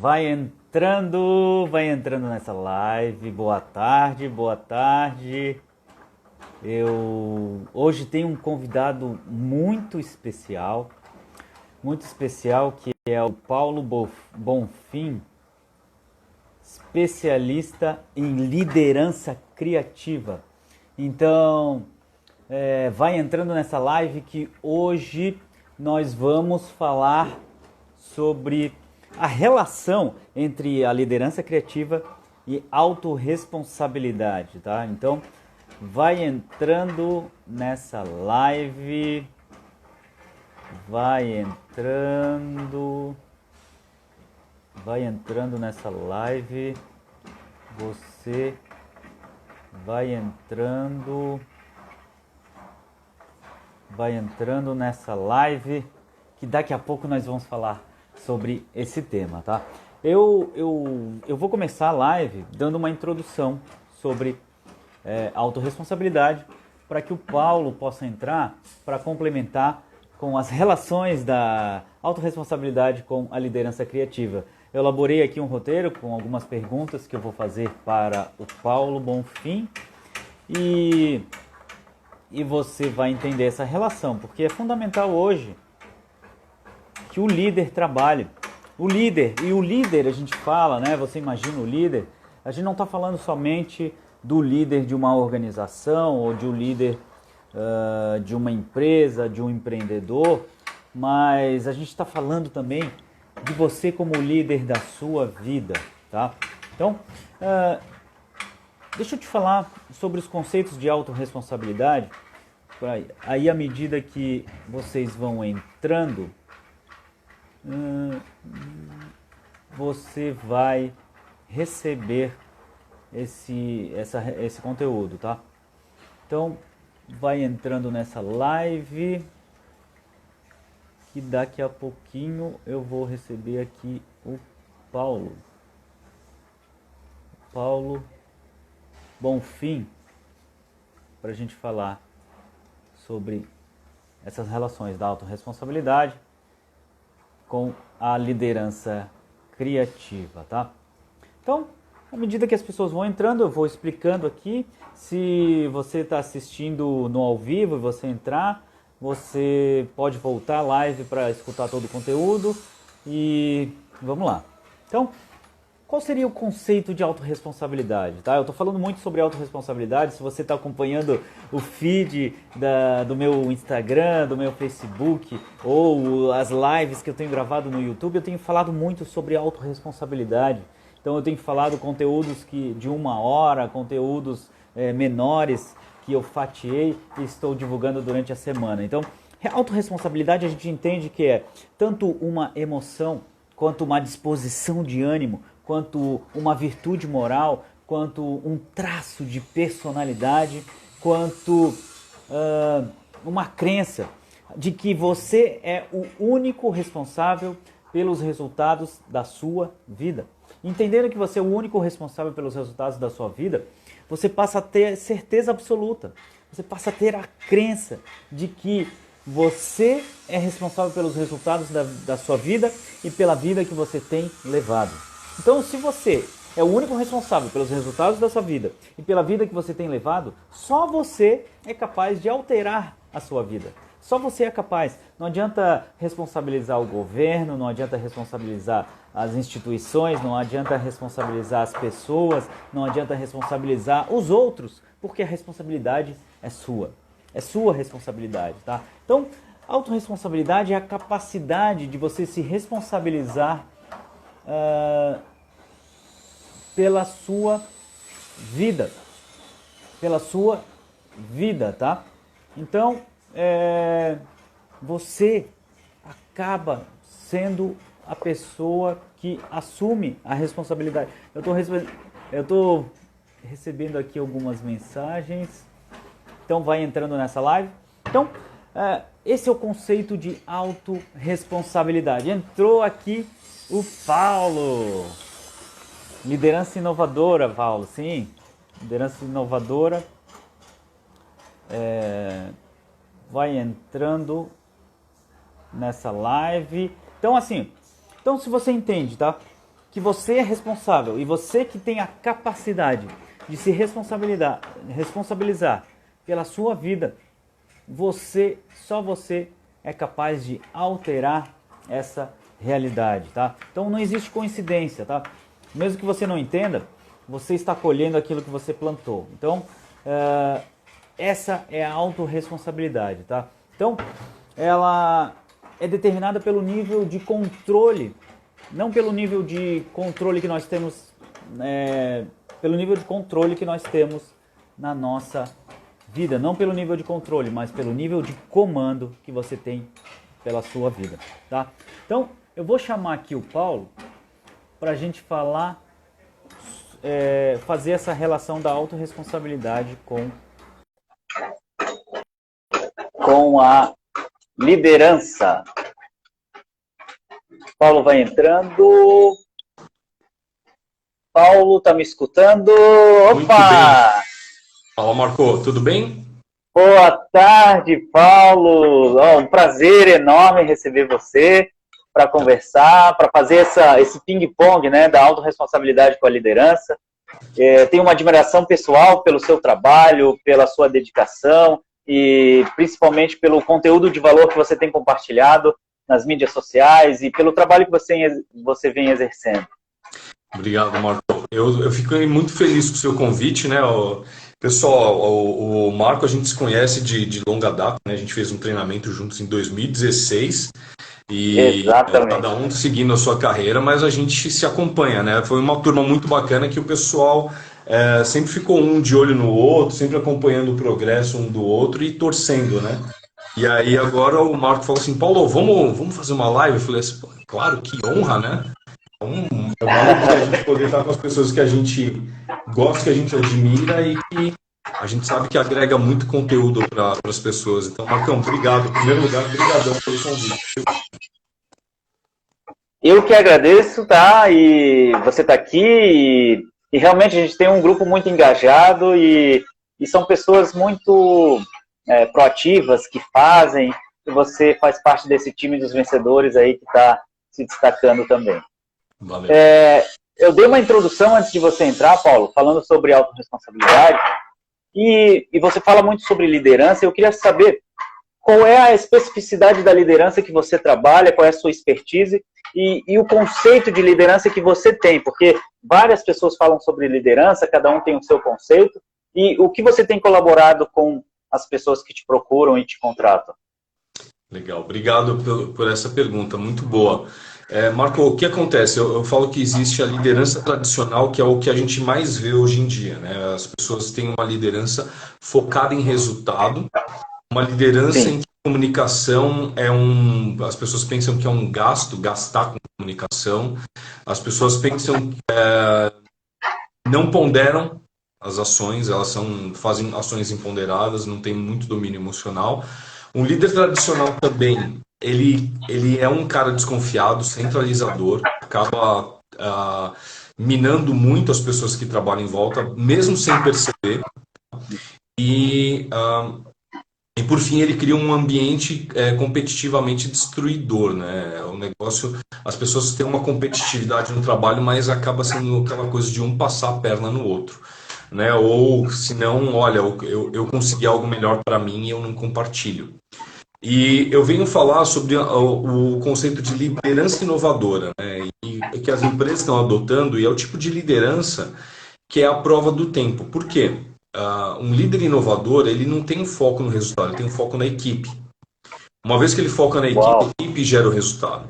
Vai entrando nessa live. Boa tarde, boa tarde. Eu hoje tenho um convidado muito especial, que é o Paulo Bonfim, especialista em liderança criativa. Então, vai entrando nessa live que hoje nós vamos falar sobre a relação entre a liderança criativa e autorresponsabilidade, tá? Então, vai entrando nessa live, vai entrando nessa live, você vai entrando nessa live, que daqui a pouco nós vamos falar sobre esse tema, tá? Eu vou começar a live dando uma introdução sobre autorresponsabilidade, para que o Paulo possa entrar para complementar com as relações da autorresponsabilidade com a liderança criativa. Eu elaborei aqui um roteiro com algumas perguntas que eu vou fazer para o Paulo Bonfim e você vai entender essa relação, porque é fundamental hoje que o líder trabalhe. O líder a gente fala, né? Você imagina o líder, a gente não está falando somente do líder de uma organização ou de um líder de uma empresa, de um empreendedor, mas a gente está falando também de você como líder da sua vida, tá? Então, deixa eu te falar sobre os conceitos de autorresponsabilidade. Aí, à medida que vocês vão entrando, você vai receber esse conteúdo, tá? Então, vai entrando nessa live, que daqui a pouquinho eu vou receber aqui o Paulo Bonfim, para a gente falar sobre essas relações da autorresponsabilidade com a liderança criativa, tá? Então, à medida que as pessoas vão entrando, eu vou explicando aqui. Se você está assistindo no ao vivo e você entrar, você pode voltar à live para escutar todo o conteúdo. E vamos lá. Então, qual seria o conceito de autorresponsabilidade? Tá? Eu estou falando muito sobre autorresponsabilidade. Se você está acompanhando o feed do meu Instagram, do meu Facebook, ou as lives que eu tenho gravado no YouTube, eu tenho falado muito sobre autorresponsabilidade. Então eu tenho falado conteúdos de 1 hora, conteúdos menores que eu fatiei e estou divulgando durante a semana. Então, autorresponsabilidade a gente entende que é tanto uma emoção, quanto uma disposição de ânimo, quanto uma virtude moral, quanto um traço de personalidade, quanto uma crença de que você é o único responsável pelos resultados da sua vida. Entendendo que você é o único responsável pelos resultados da sua vida, você passa a ter certeza absoluta, você passa a ter a crença de que você é responsável pelos resultados da sua vida e pela vida que você tem levado. Então, se você é o único responsável pelos resultados da sua vida e pela vida que você tem levado, só você é capaz de alterar a sua vida. Só você é capaz. Não adianta responsabilizar o governo, não adianta responsabilizar as instituições, não adianta responsabilizar as pessoas, não adianta responsabilizar os outros, porque a responsabilidade é sua. É sua responsabilidade, tá? Então, autorresponsabilidade é a capacidade de você se responsabilizar pela sua vida. Pela sua vida, tá? Então, você acaba sendo a pessoa que assume a responsabilidade. Eu tô recebendo aqui algumas mensagens. Então vai entrando nessa live. Então, esse é o conceito de autorresponsabilidade. Entrou aqui o Paulo. Liderança inovadora, Paulo. Sim, liderança inovadora. Vai entrando nessa live. Então, assim, se você entende, tá? que você é responsável e você que tem a capacidade de se responsabilizar pela sua vida, só você é capaz de alterar essa realidade, tá? Então não existe coincidência, tá? Mesmo que você não entenda, você está colhendo aquilo que você plantou. Então, essa é a autorresponsabilidade, tá? Então, ela é determinada pelo nível de controle, não pelo nível de controle que nós temos, pelo nível de controle que nós temos na nossa vida, não pelo nível de controle, mas pelo nível de comando que você tem pela sua vida, tá? Então, eu vou chamar aqui o Paulo para a gente falar, fazer essa relação da autorresponsabilidade com a liderança. Paulo vai entrando. Paulo, tá me escutando? Opa! Fala, Marco, tudo bem? Boa tarde, Paulo. Um prazer enorme receber você para conversar, para fazer esse ping-pong, né, da autorresponsabilidade com a liderança. Tenho uma admiração pessoal pelo seu trabalho, pela sua dedicação e principalmente pelo conteúdo de valor que você tem compartilhado nas mídias sociais e pelo trabalho que você vem exercendo. Obrigado, Marco. Eu fiquei muito feliz com o seu convite, né? Pessoal, o Marco a gente se conhece de longa data, né? A gente fez um treinamento juntos em 2016 e cada um seguindo a sua carreira, mas a gente se acompanha, né? Foi uma turma muito bacana que o pessoal sempre ficou um de olho no outro, sempre acompanhando o progresso um do outro e torcendo, né? E aí agora o Marco falou assim, Paulo, vamos fazer uma live? Eu falei assim, claro, que honra, né? É uma honra a gente poder estar com as pessoas que a gente gosta, que a gente admira e que a gente sabe que agrega muito conteúdo para as pessoas. Então, Marcão, obrigado. Em primeiro lugar, obrigadão pelo convite. Eu que agradeço, tá? E você tá aqui e realmente a gente tem um grupo muito engajado e são pessoas muito proativas, que fazem, e você faz parte desse time dos vencedores aí que está se destacando também. Valeu. Eu dei uma introdução antes de você entrar, Paulo, falando sobre autorresponsabilidade, e você fala muito sobre liderança. Eu queria saber qual é a especificidade da liderança que você trabalha, qual é a sua expertise e o conceito de liderança que você tem, porque várias pessoas falam sobre liderança, cada um tem o seu conceito, e o que você tem colaborado com as pessoas que te procuram e te contratam. Legal, obrigado por essa pergunta, muito boa. Marco, o que acontece? Eu falo que existe a liderança tradicional, que é o que a gente mais vê hoje em dia, né? As pessoas têm uma liderança focada em resultado, uma liderança em que comunicação as pessoas pensam que é um gastar com comunicação, as pessoas pensam que não ponderam as ações, fazem ações imponderadas, não tem muito domínio emocional. Um líder tradicional também, ele é um cara desconfiado, centralizador, acaba minando muito as pessoas que trabalham em volta, mesmo sem perceber. E por fim, ele cria um ambiente competitivamente destruidor, né? O negócio, as pessoas têm uma competitividade no trabalho, mas acaba sendo aquela coisa de um passar a perna no outro, né? Ou se não, olha, eu consegui algo melhor para mim e eu não compartilho. E eu venho falar sobre o conceito de liderança inovadora, né? E que as empresas estão adotando, e é o tipo de liderança que é a prova do tempo. Por quê? Um líder inovador, ele não tem foco no resultado, ele tem foco na equipe. Uma vez que ele foca na equipe, a equipe gera o resultado.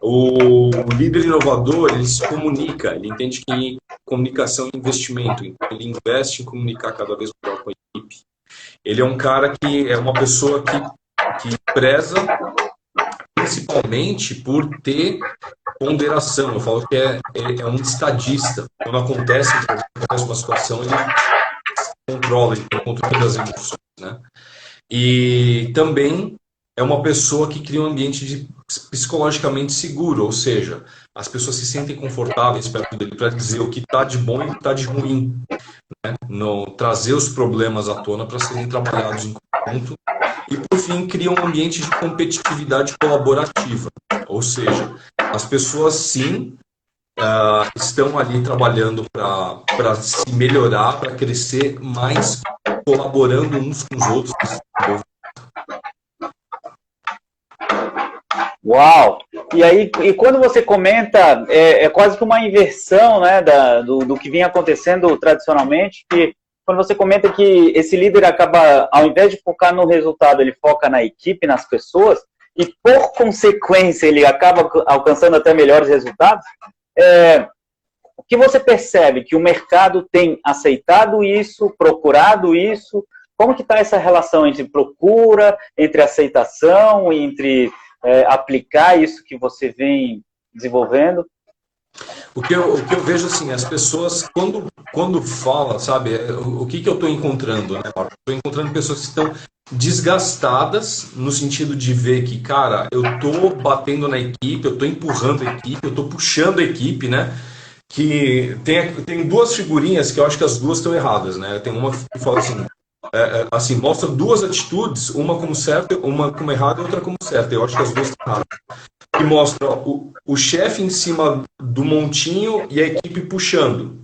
O líder inovador, ele se comunica, ele entende que comunicação é investimento, então ele investe em comunicar cada vez melhor com a equipe. Ele é um cara que é uma pessoa que preza principalmente por ter ponderação. Eu falo que é um estadista. Quando acontece uma situação, ele controla, ele tem controle das emoções, né? E também é uma pessoa que cria um ambiente psicologicamente seguro, ou seja, as pessoas se sentem confortáveis perto dele para dizer o que está de bom e o que está de ruim, né? Trazer os problemas à tona para serem trabalhados em conjunto. E, por fim, cria um ambiente de competitividade colaborativa, ou seja, as pessoas, sim, estão ali trabalhando para se melhorar, para crescer mais, colaborando uns com os outros. Uau! E aí, e quando você comenta, é quase que uma inversão, né, do que vinha acontecendo tradicionalmente, que quando você comenta que esse líder acaba, ao invés de focar no resultado, ele foca na equipe, nas pessoas, e por consequência ele acaba alcançando até melhores resultados, o que você percebe? Que o mercado tem aceitado isso, procurado isso? Como que está essa relação entre procura, entre aceitação, entre aplicar isso que você vem desenvolvendo? O que eu vejo assim, as pessoas, quando fala, sabe, o que eu estou encontrando, né, Marco? Estou encontrando pessoas que estão desgastadas no sentido de ver que, cara, eu estou batendo na equipe, eu estou empurrando a equipe, eu estou puxando a equipe, né? Que tem duas figurinhas que eu acho que as duas estão erradas, né? Tem uma que fala assim, mostra duas atitudes, uma como certa, uma como errada e outra como certa. Eu acho que as duas estão erradas. Que mostra o chefe em cima do montinho e a equipe puxando.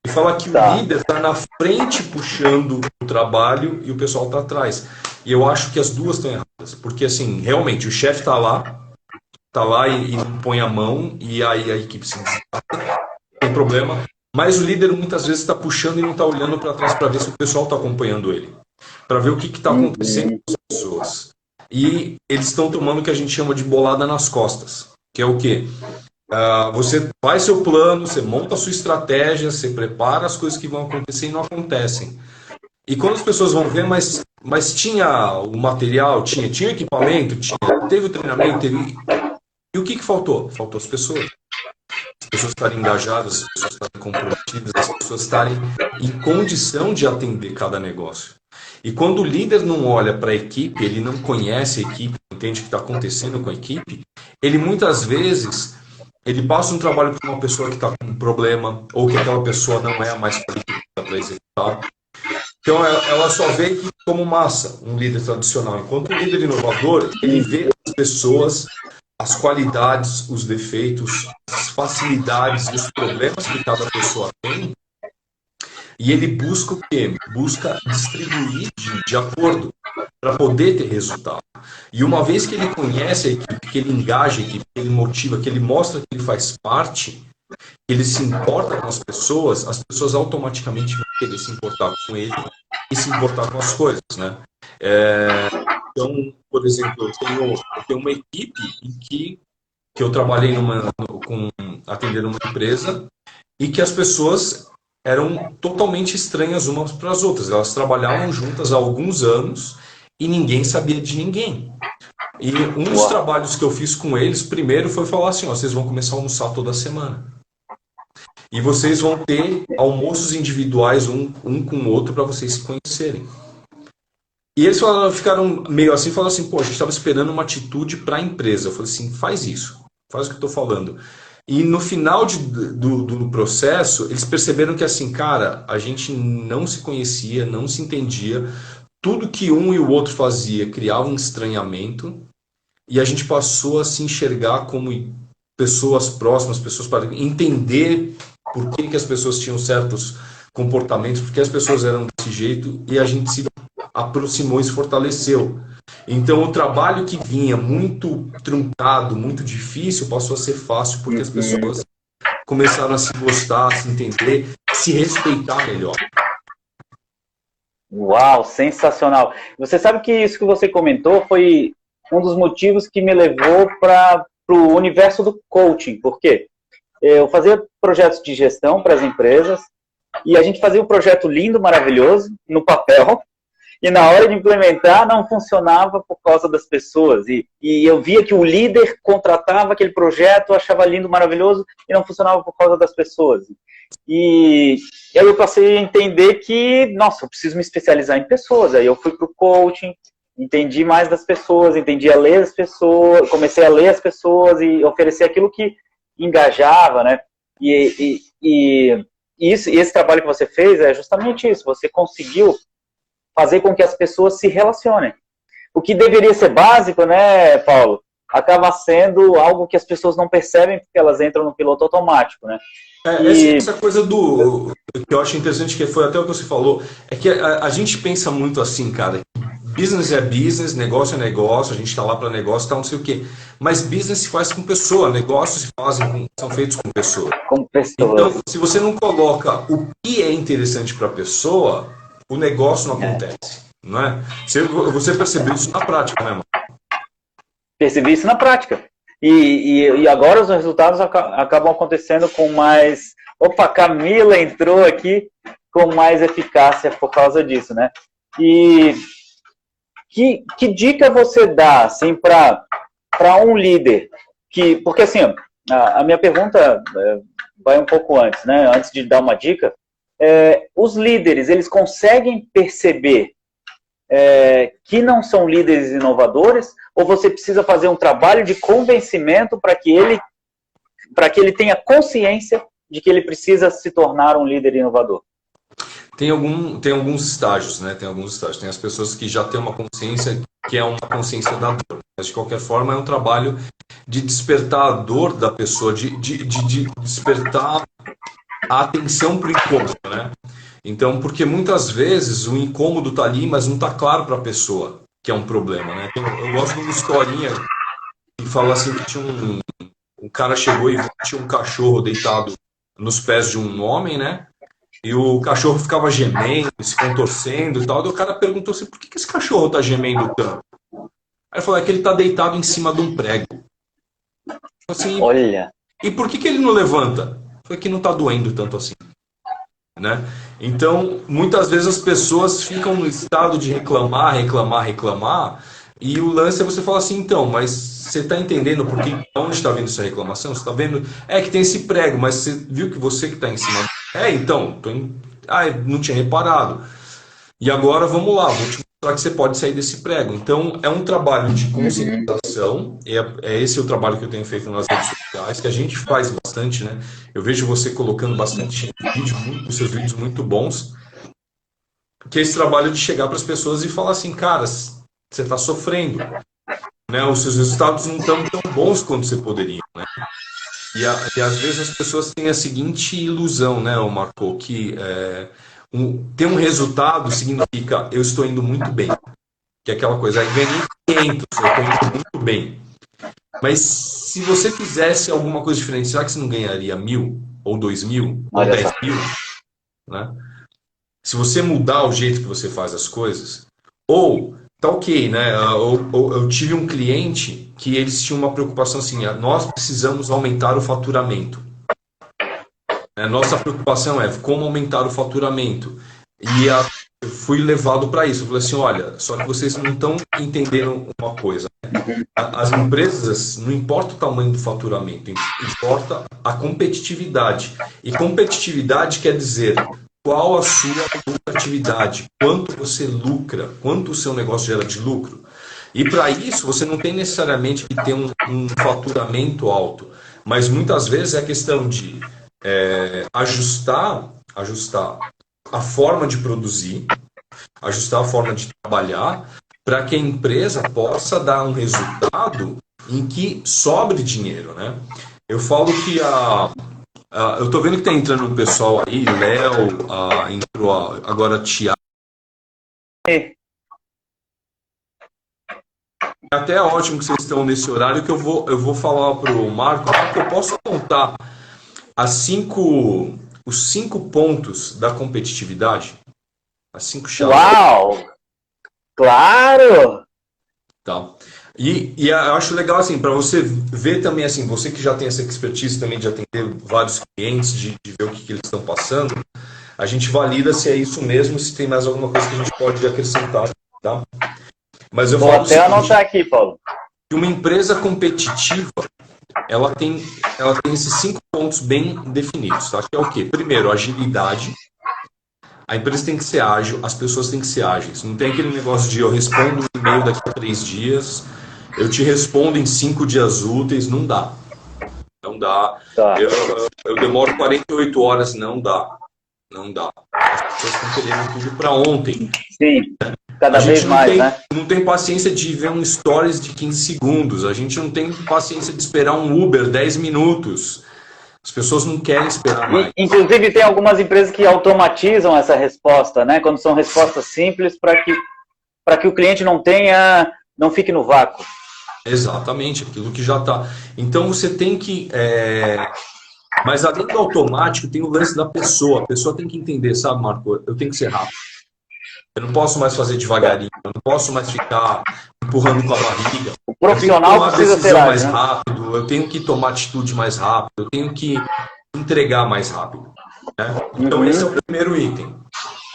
E fala que o líder está na frente puxando o trabalho e o pessoal está atrás. E eu acho que as duas estão erradas. Porque, assim, realmente, o chefe está lá e não põe a mão, e aí a equipe se desgasta, tem problema. Mas o líder muitas vezes está puxando e não está olhando para trás para ver se o pessoal está acompanhando ele. Para ver o que está acontecendo com as pessoas. E eles estão tomando o que a gente chama de bolada nas costas. Que é o quê? Você faz seu plano, você monta a sua estratégia, você prepara as coisas que vão acontecer e não acontecem. E quando as pessoas vão ver, mas tinha o material, tinha equipamento, teve o treinamento, E o que faltou? Faltou as pessoas. As pessoas estarem engajadas, as pessoas estarem comprometidas, as pessoas estarem em condição de atender cada negócio. E quando o líder não olha para a equipe, ele não conhece a equipe, não entende o que está acontecendo com a equipe, ele muitas vezes ele passa um trabalho para uma pessoa que está com um problema, ou que aquela pessoa não é a mais qualificada para executar. Então ela só vê a equipe como massa, um líder tradicional. Enquanto o líder inovador, ele vê as pessoas, as qualidades, os defeitos, as facilidades e os problemas que cada pessoa tem, e ele busca o quê? Busca distribuir de acordo para poder ter resultado. E uma vez que ele conhece a equipe, que ele engaja a equipe, que ele motiva, que ele mostra que ele faz parte, que ele se importa com as pessoas automaticamente vão querer se importar com ele e se importar com as coisas, né? Então, por exemplo, eu tenho uma equipe em que eu trabalhei atendendo uma empresa e que as pessoas eram totalmente estranhas umas para as outras. Elas trabalhavam juntas há alguns anos e ninguém sabia de ninguém. E um dos trabalhos que eu fiz com eles, primeiro, foi falar assim, vocês vão começar a almoçar toda semana. E vocês vão ter almoços individuais, um com o outro, para vocês se conhecerem. E eles ficaram meio assim, falaram assim, a gente estava esperando uma atitude para a empresa. Eu falei assim, faz isso, faz o que eu estou falando. E no final do processo, eles perceberam que assim, cara, a gente não se conhecia, não se entendia, tudo que um e o outro fazia criava um estranhamento, e a gente passou a se enxergar como pessoas próximas, pessoas para entender por que as pessoas tinham certos comportamentos, por que as pessoas eram desse jeito, e a gente se aproximou e se fortaleceu. Então o trabalho que vinha muito truncado, muito difícil, passou a ser fácil, porque as pessoas começaram a se gostar, a se entender, se respeitar melhor. Uau, sensacional. Você sabe que isso que você comentou foi um dos motivos que me levou para o universo do coaching. Por quê? Eu fazia projetos de gestão para as empresas e a gente fazia um projeto lindo, maravilhoso, no papel, e na hora de implementar não funcionava por causa das pessoas. E eu via que o líder contratava aquele projeto, achava lindo, maravilhoso, e não funcionava por causa das pessoas. E aí eu passei a entender que, nossa, eu preciso me especializar em pessoas. Aí eu fui para o coaching, entendi mais das pessoas, entendi a ler as pessoas, comecei a ler as pessoas e oferecer aquilo que engajava, né? E esse trabalho que você fez é justamente isso. Você conseguiu fazer com que as pessoas se relacionem. O que deveria ser básico, né, Paulo? acaba sendo algo que as pessoas não percebem porque elas entram no piloto automático, né? Essa coisa que eu acho interessante, que foi até o que você falou, é que a gente pensa muito assim, cara, business é business, negócio é negócio, a gente está lá para negócio, tá, não sei o quê. Mas business se faz com pessoa, negócios são feitos com pessoa. Com pessoas. Então, se você não coloca o que é interessante para a pessoa, o negócio não acontece, não é? Você percebeu isso na prática, né, mano? Percebi isso na prática. E agora os resultados acabam acontecendo com mais... Opa, Camila entrou aqui com mais eficácia por causa disso, né? E que dica você dá, assim, para um líder? Porque, assim, a minha pergunta vai um pouco antes, né? Antes de dar uma dica. Os líderes, eles conseguem perceber que não são líderes inovadores, ou você precisa fazer um trabalho de convencimento para que ele tenha consciência de que ele precisa se tornar um líder inovador? Tem alguns estágios, né? Tem alguns estágios. Tem as pessoas que já têm uma consciência que é uma consciência da dor. Mas, de qualquer forma, é um trabalho de despertar a dor da pessoa, de despertar a atenção para o incômodo, né? Então, porque muitas vezes o incômodo está ali, mas não está claro para a pessoa que é um problema, né? Eu gosto de uma historinha que fala assim que tinha um cara chegou e tinha um cachorro deitado nos pés de um homem, né? E o cachorro ficava gemendo, se contorcendo e tal. E o cara perguntou assim, por que esse cachorro está gemendo tanto? Aí ele falou, é que ele está deitado em cima de um prego. Assim, olha! E por que ele não levanta? Foi que não está doendo tanto assim. Né? Então, muitas vezes as pessoas ficam no estado de reclamar, e o lance é você falar assim, então, mas você está entendendo por que, onde está vendo essa reclamação? Você está vendo, que tem esse prego, mas você viu que você que está em cima. Então, não tinha reparado. E agora vamos lá, vou te mostrar que você pode sair desse prego. Então, é um trabalho de conscientização, esse é o trabalho que eu tenho feito nas redes sociais, que a gente faz bastante, né? Eu vejo você colocando bastante vídeo, os seus vídeos muito bons, que é esse trabalho de chegar para as pessoas e falar assim, cara, você está sofrendo, né? Os seus resultados não estão tão bons quanto você poderia, né? E às vezes as pessoas têm a seguinte ilusão, né, Marco, que ter um resultado significa eu estou indo muito bem. Que é aquela coisa, aí ganhei 500, eu estou indo muito bem. Mas se você fizesse alguma coisa diferente, será que você não ganharia 1.000, ou 2.000, ou 10.000? Né? Se você mudar o jeito que você faz as coisas, ou tá ok, né? Eu tive um cliente que eles tinham uma preocupação assim, nós precisamos aumentar o faturamento. Nossa preocupação é como aumentar o faturamento. E eu fui levado para isso. Eu falei assim, olha, só que vocês não estão entendendo uma coisa. As empresas, não importa o tamanho do faturamento, importa a competitividade. E competitividade quer dizer qual a sua lucratividade, quanto você lucra, quanto o seu negócio gera de lucro. E para isso você não tem necessariamente que ter um faturamento alto, mas muitas vezes é questão de ajustar a forma de produzir, ajustar a forma de trabalhar, para que a empresa possa dar um resultado em que sobre dinheiro, né? Eu falo que eu estou vendo que está entrando um pessoal aí, Léo, entrou agora Thiago. Até é ótimo que vocês estão nesse horário, que eu vou falar para o Marco, eu posso contar os 5 pontos da competitividade? As 5 chaves. Uau! Claro! Tá. E eu acho legal assim, para você ver também, assim, você que já tem essa expertise também de atender vários clientes, de ver o que eles estão passando, a gente valida se é isso mesmo, se tem mais alguma coisa que a gente pode acrescentar, tá? Mas eu vou falo até anotar aqui, Paulo. Que uma empresa competitiva, ela tem esses 5 pontos bem definidos, tá? Que é o quê? Primeiro, agilidade. A empresa tem que ser ágil, as pessoas têm que ser ágeis. Não tem aquele negócio de eu respondo um e-mail daqui a 3 dias, eu te respondo em 5 dias úteis, não dá. Não dá. Tá. Eu demoro 48 horas, não dá. Não dá. As pessoas estão querendo tudo para ontem. Sim. Cada A vez gente mais, né? não tem paciência de ver um stories de 15 segundos. A gente não tem paciência de esperar um Uber 10 minutos. As pessoas não querem esperar mais. Inclusive, tem algumas empresas que automatizam essa resposta, né? Quando são respostas simples, para que o cliente não fique no vácuo. Exatamente, aquilo que já está. Então você tem que. Mas além do automático, tem o lance da pessoa. A pessoa tem que entender, sabe, Marco? Eu tenho que ser rápido. Eu não posso mais fazer devagarinho. Eu não posso mais ficar empurrando com a barriga. O profissional precisa ser ágil, mais né? rápido. Eu tenho que tomar atitude mais rápido. Eu tenho que entregar mais rápido. Né? Então esse é o primeiro item.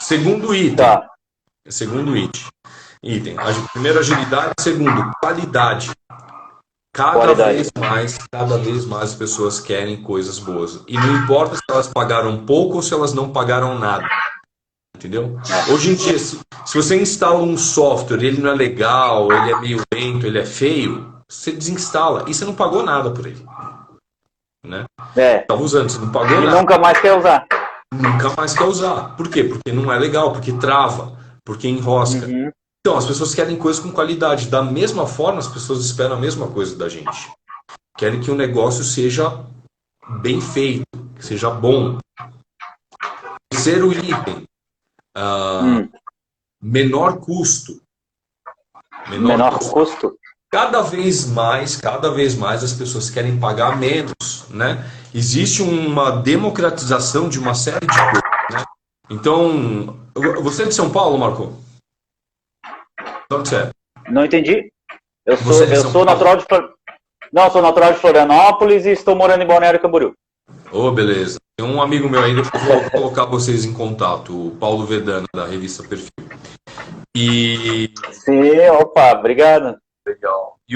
Segundo item. Tá. Segundo item. Primeiro, agilidade. Segundo, qualidade. Cada vez mais as pessoas querem coisas boas. E não importa se elas pagaram pouco ou se elas não pagaram nada. Entendeu? Hoje em dia, se você instala um software e ele não é legal, ele é meio lento, ele é feio, você desinstala. E você não pagou nada por ele. Né? Estava usando, você não pagou nada. E nunca mais quer usar. Nunca mais quer usar. Por quê? Porque não é legal, porque trava, porque enrosca. Então, as pessoas querem coisas com qualidade. Da mesma forma, as pessoas esperam a mesma coisa da gente. Querem que o negócio seja bem feito, que seja bom. Terceiro item. Menor custo. Menor custo? Cada vez mais as pessoas querem pagar menos, né? Existe uma democratização de uma série de coisas, né? Então, você é de São Paulo, Marco? Onde você é? Não entendi. Eu sou natural de Não, sou natural de Florianópolis e estou morando em Balneário Camboriú. Beleza. Tem um amigo meu aí, depois vou colocar vocês em contato, o Paulo Vedana, da revista Perfil. Sim, opa, obrigado. Legal. E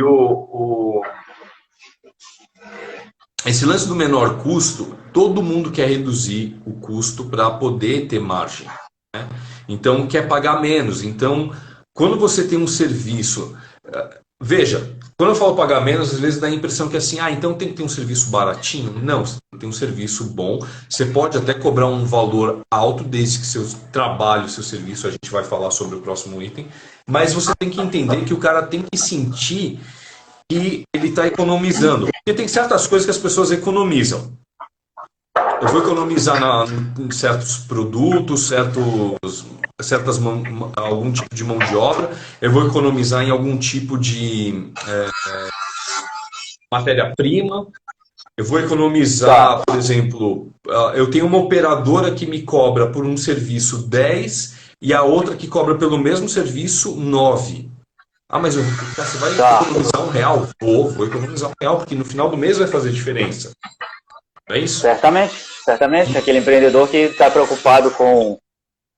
esse lance do menor custo, todo mundo quer reduzir o custo para poder ter margem. Né? Então, quer pagar menos. Então, quando você tem um serviço... Veja, quando eu falo pagar menos, às vezes dá a impressão que assim, então tem que ter um serviço baratinho. Não, você tem que ter um serviço bom. Você pode até cobrar um valor alto, desde que seu trabalho, seu serviço, a gente vai falar sobre o próximo item. Mas você tem que entender que o cara tem que sentir que ele está economizando. Porque tem certas coisas que as pessoas economizam. Eu vou economizar em certos produtos, algum tipo de mão de obra, eu vou economizar em algum tipo de matéria-prima, eu vou economizar, por exemplo, eu tenho uma operadora que me cobra por um serviço 10 e a outra que cobra pelo mesmo serviço 9. Mas você vai economizar R$1? Vou economizar R$1, porque no final do mês vai fazer diferença. Não é isso? Certamente. Aquele empreendedor que está preocupado com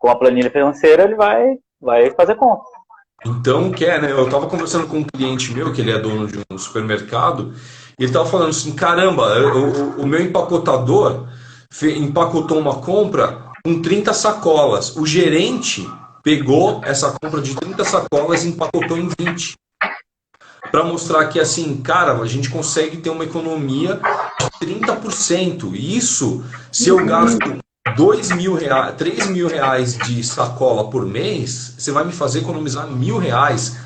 a planilha financeira, ele vai fazer conta. Então, né? Eu estava conversando com um cliente meu, que ele é dono de um supermercado, e ele estava falando assim, caramba, o meu empacotador empacotou uma compra com 30 sacolas. O gerente pegou essa compra de 30 sacolas e empacotou em 20. Para mostrar que, assim, cara, a gente consegue ter uma economia de 30%. E isso, se eu gasto R$2.000, R$3.000 de sacola por mês, você vai me fazer economizar R$1.000.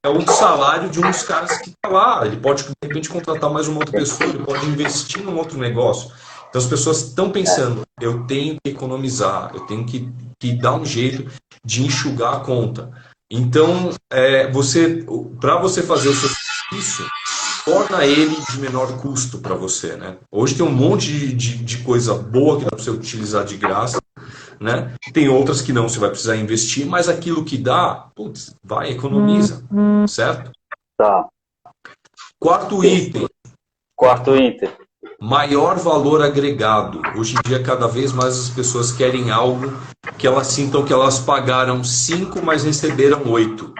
É o salário de um dos caras que está lá. Ele pode, de repente, contratar mais uma outra pessoa, ele pode investir num outro negócio. Então as pessoas estão pensando, eu tenho que economizar, eu tenho que dar um jeito de enxugar a conta. Então, para você fazer o seu serviço, torna ele de menor custo para você, né? Hoje tem um monte de coisa boa que dá para você utilizar de graça, né? Tem outras que não, você vai precisar investir, mas aquilo que dá, vai, economiza, certo? Tá. Quarto item. Maior valor agregado. Hoje em dia, cada vez mais as pessoas querem algo que elas sintam que elas pagaram 5, mas receberam 8.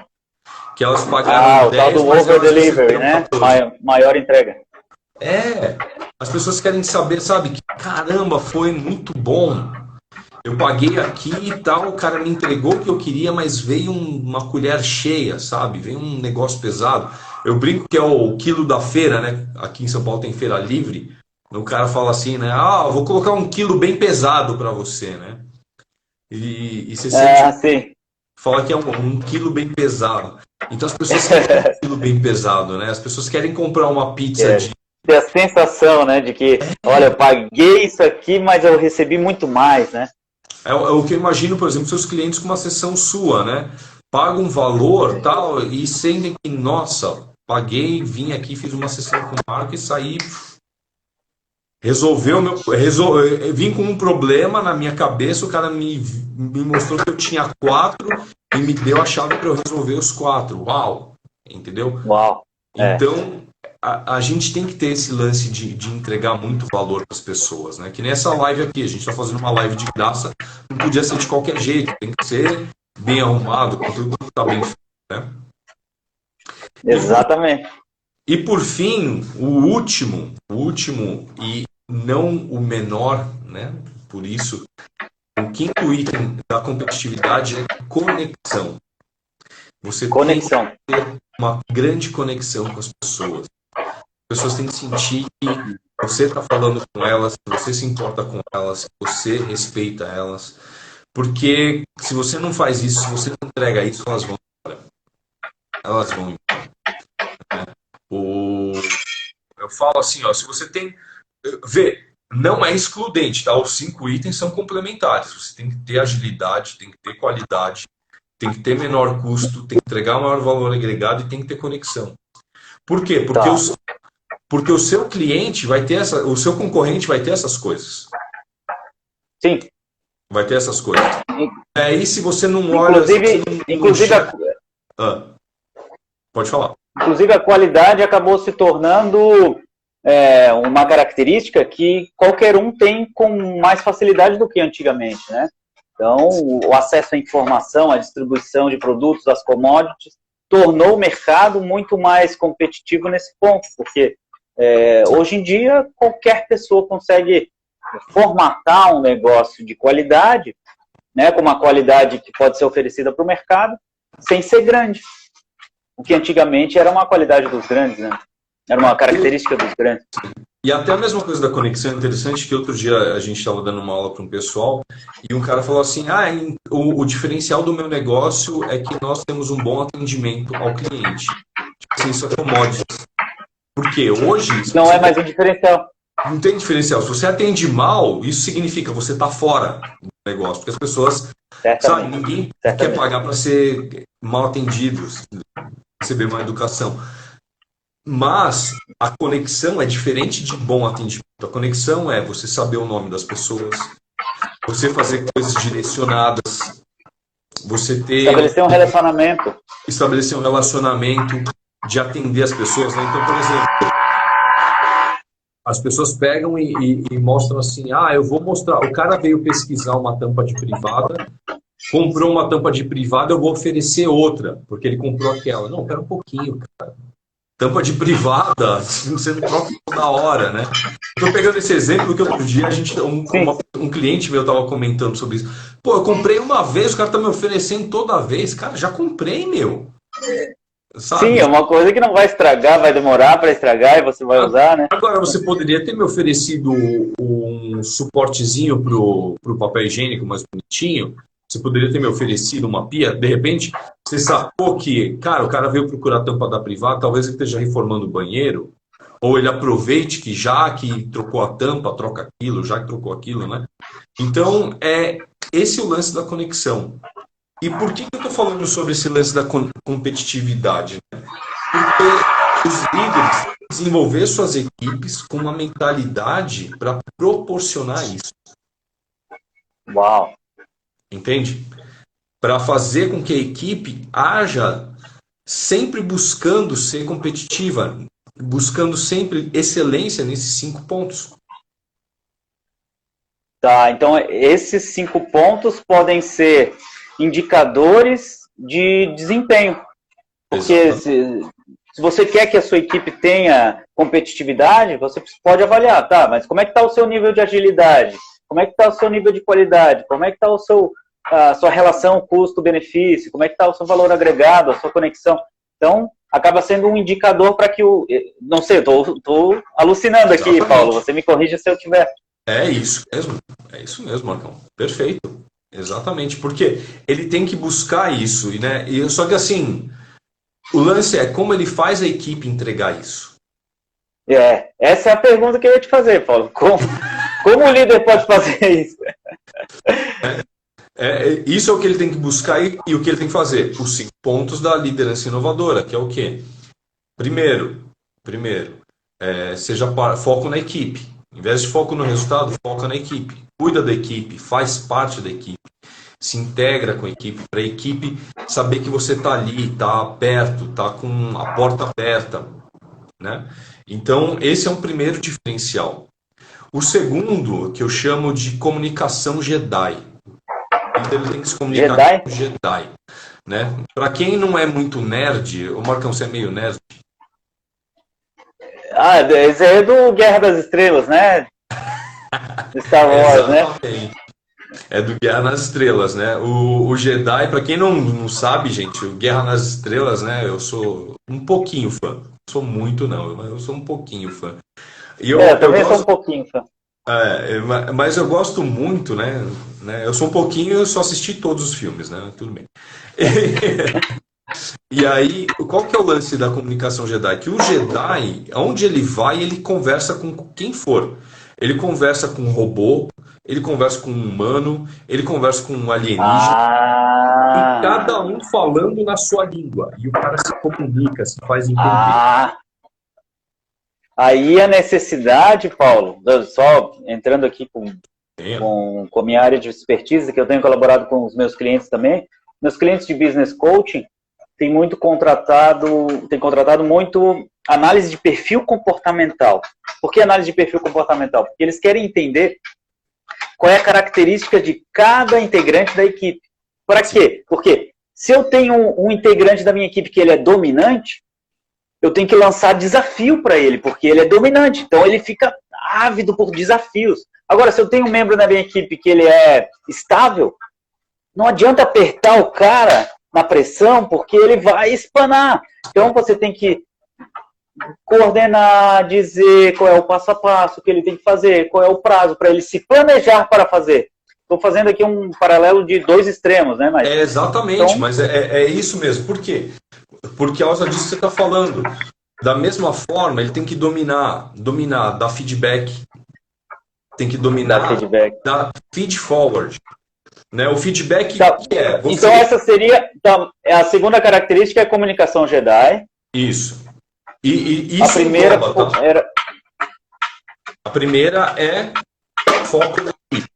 Que elas pagaram 10, o tal do over delivery, né? Maior entrega. As pessoas querem saber, sabe, que caramba, foi muito bom. Eu paguei aqui e tal, o cara me entregou o que eu queria, mas veio uma colher cheia, sabe? Veio um negócio pesado. Eu brinco que é o quilo da feira, né? Aqui em São Paulo tem feira livre. O cara fala assim, né? Vou colocar um quilo bem pesado para você, né? E você sente... sim. fala que é um quilo bem pesado. Então as pessoas querem um quilo bem pesado, né? As pessoas querem comprar uma pizza de... Ter a sensação, né, de que, olha, eu paguei isso aqui, mas eu recebi muito mais, né? É o que eu imagino, por exemplo, seus clientes com uma sessão sua, né? Pagam um valor, tal, e sentem que, nossa, paguei, vim aqui, fiz uma sessão com o Marco e saí... Vim com um problema na minha cabeça, o cara me mostrou que eu tinha 4 e me deu a chave para eu resolver os 4. Uau! Entendeu? Uau! Então, a gente tem que ter esse lance de entregar muito valor para as pessoas, né? Que nessa live aqui, a gente está fazendo uma live de graça, não podia ser de qualquer jeito, tem que ser bem arrumado, com tudo que está bem feito, né? Exatamente. E por fim, o último e não o menor, né? Por isso, o quinto item da competitividade é conexão. Você tem que ter uma grande conexão com as pessoas. As pessoas têm que sentir que você está falando com elas, que você se importa com elas, que você respeita elas. Porque se você não faz isso, se você não entrega isso, elas vão embora. Elas vão embora. Eu falo assim, ó, se você tem... Vê, não é excludente, tá? Os 5 itens são complementares. Você tem que ter agilidade, tem que ter qualidade, tem que ter menor custo, tem que entregar maior valor agregado e tem que ter conexão. Por quê? Porque o seu cliente vai ter o seu concorrente vai ter essas coisas. Sim. Vai ter essas coisas. E se você não olha... Pode falar. Inclusive, a qualidade acabou se tornando uma característica que qualquer um tem com mais facilidade do que antigamente, né? Então, o acesso à informação, à distribuição de produtos, às commodities, tornou o mercado muito mais competitivo nesse ponto, porque hoje em dia qualquer pessoa consegue formatar um negócio de qualidade, né, com uma qualidade que pode ser oferecida para o mercado, sem ser grande. O que antigamente era uma qualidade dos grandes, né? Era uma característica dos grandes. E até a mesma coisa da conexão é interessante, que outro dia a gente estava dando uma aula para um pessoal e um cara falou assim, o diferencial do meu negócio é que nós temos um bom atendimento ao cliente. Tipo assim, isso é commodities. Porque hoje... Não é mais um diferencial. Não tem diferencial. Se você atende mal, isso significa que você está fora do negócio. Porque as pessoas... Sabe, ninguém quer pagar para ser mal atendido, receber uma educação. Mas a conexão é diferente de bom atendimento. A conexão é você saber o nome das pessoas, você fazer coisas direcionadas, você ter... Estabelecer um relacionamento de atender as pessoas, né? Então, por exemplo, as pessoas pegam e mostram assim, eu vou mostrar, o cara veio pesquisar uma tampa de privada, comprou uma tampa de privada, eu vou oferecer outra, porque ele comprou aquela. Não, pera um pouquinho, cara. Tampa de privada, você não troca toda hora, né? Estou pegando esse exemplo que outro dia um cliente meu estava comentando sobre isso. Pô, eu comprei uma vez, o cara está me oferecendo toda vez. Cara, já comprei, meu. Sabe? Sim, é uma coisa que não vai estragar, vai demorar para estragar e você vai usar, né? Agora, você poderia ter me oferecido um suportezinho pro papel higiênico mais bonitinho. Você poderia ter me oferecido uma pia. De repente, você sacou que, cara, o cara veio procurar a tampa da privada, talvez ele esteja reformando o banheiro, ou ele aproveite que já que trocou a tampa, troca aquilo, já que trocou aquilo, né? Então, esse é o lance da conexão. E por que eu estou falando sobre esse lance da competitividade? Porque os líderes desenvolver suas equipes com uma mentalidade para proporcionar isso. Uau! Entende? Para fazer com que a equipe haja sempre buscando ser competitiva, buscando sempre excelência nesses 5 pontos. Tá, então esses 5 pontos podem ser indicadores de desempenho. Porque se você quer que a sua equipe tenha competitividade, você pode avaliar, tá, mas como é que está o seu nível de agilidade? Como é que está o seu nível de qualidade? Como é que está a sua relação custo-benefício? Como é que está o seu valor agregado, a sua conexão? Então, acaba sendo um indicador para que o... Não sei, estou alucinando aqui, Paulo. Você me corrija se eu tiver. É isso mesmo, Marcão. Perfeito. Exatamente, porque ele tem que buscar isso, né? Só que assim, o lance é como ele faz a equipe entregar isso. Essa é a pergunta que eu ia te fazer, Paulo. Como o líder pode fazer isso? Isso é o que ele tem que buscar e o que ele tem que fazer. Os 5 pontos da liderança inovadora, que é o quê? Primeiro, seja foco na equipe. Em vez de foco no resultado, foca na equipe. Cuida da equipe, faz parte da equipe, se integra com a equipe, para a equipe saber que você está ali, está perto, está com a porta aberta, né? Então, esse é um primeiro diferencial. O segundo, que eu chamo de comunicação Jedi. Ele tem que se comunicar Jedi? com Jedi, né? Para quem não é muito nerd, o Marcão, você é meio nerd? Esse aí é do Guerra das Estrelas, né? Star Wars, né? Exatamente. É do Guerra nas Estrelas, né? O Jedi, para quem não sabe, gente, o Guerra nas Estrelas, né? Eu sou um pouquinho fã. Não sou muito, não, mas eu sou um pouquinho fã. E eu também sou um pouquinho fã. Mas eu gosto muito, né? Eu sou um pouquinho, eu só assisti todos os filmes, né? Tudo bem. E aí, qual que é o lance da comunicação Jedi? Que o Jedi, aonde ele vai, ele conversa com quem for. Ele conversa com um robô, ele conversa com um humano, ele conversa com um alienígena, e cada um falando na sua língua. E o cara se comunica, se faz entender. Aí a necessidade, Paulo, só entrando aqui com a minha área de expertise, que eu tenho colaborado com os meus clientes também, meus clientes de business coaching têm contratado muito análise de perfil comportamental. Por que análise de perfil comportamental? Porque eles querem entender qual é a característica de cada integrante da equipe. Para quê? Porque se eu tenho um integrante da minha equipe que ele é dominante, eu tenho que lançar desafio para ele, porque ele é dominante. Então, ele fica ávido por desafios. Agora, se eu tenho um membro na minha equipe que ele é estável, não adianta apertar o cara na pressão, porque ele vai espanar. Então, você tem que coordenar, dizer qual é o passo a passo que ele tem que fazer, qual é o prazo para ele se planejar para fazer. Estou fazendo aqui um paralelo de 2 extremos, né? Mas, exatamente, então... mas é isso mesmo. Por quê? Porque a causa disso que você está falando. Da mesma forma, ele tem que dominar, dar feedback. Tem que dominar, dar feed forward. Né? O feedback que é... Então essa seria a segunda característica, é a comunicação Jedi. Isso. E isso a primeira engloba, A primeira é foco na equipe.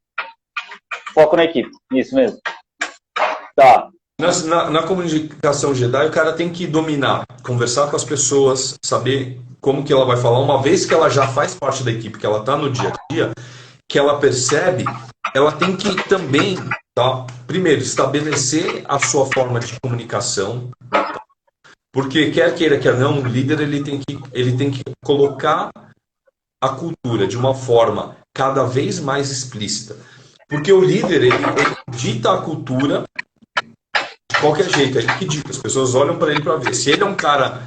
Foco na equipe, isso mesmo. Tá. Na comunicação Jedi, o cara tem que dominar, conversar com as pessoas, saber como que ela vai falar. Uma vez que ela já faz parte da equipe, que ela está no dia a dia, que ela percebe, ela tem que também, primeiro, estabelecer a sua forma de comunicação. Porque quer queira, quer não, o líder ele tem que colocar a cultura de uma forma cada vez mais explícita. Porque o líder, ele dita a cultura de qualquer jeito, ele que dita. As pessoas olham para ele para ver. Se ele é um cara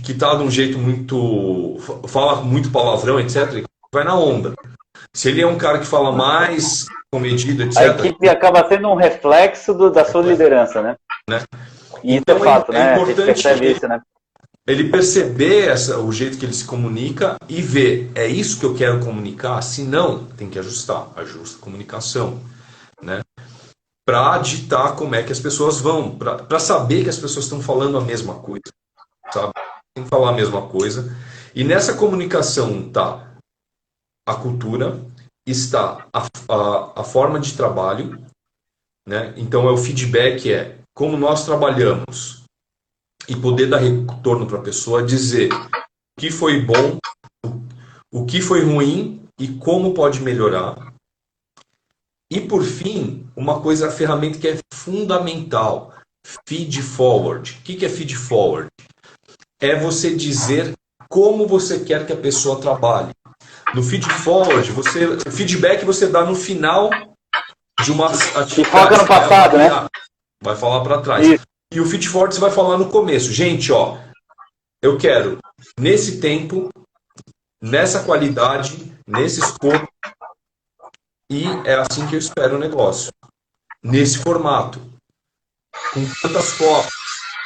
que está de um jeito muito... fala muito palavrão, etc., vai na onda. Se ele é um cara que fala mais comedido, etc. A equipe acaba sendo um reflexo da sua liderança, né? E então, isso é fato, né? A gente percebe isso, né? Ele perceber o jeito que ele se comunica e ver, é isso que eu quero comunicar? Se não, tem que ajustar. Ajusta a comunicação, né? Para ditar como é que as pessoas vão, para saber que as pessoas estão falando a mesma coisa, sabe? Tem que falar a mesma coisa. E nessa comunicação está a cultura, está a forma de trabalho, né? Então o feedback como nós trabalhamos e poder dar retorno para a pessoa, dizer o que foi bom, o que foi ruim e como pode melhorar. E por fim, a ferramenta que é fundamental, feed forward. O que é feed forward? É você dizer como você quer que a pessoa trabalhe. No feed forward, o feedback você dá no final de uma atividade. E foca no passado, né? Vai falar para trás. Isso. E o feed forward você vai falar no começo. Gente, eu quero nesse tempo, nessa qualidade, nesse escopo, e é assim que eu espero o negócio. nesse formato, com tantas fotos,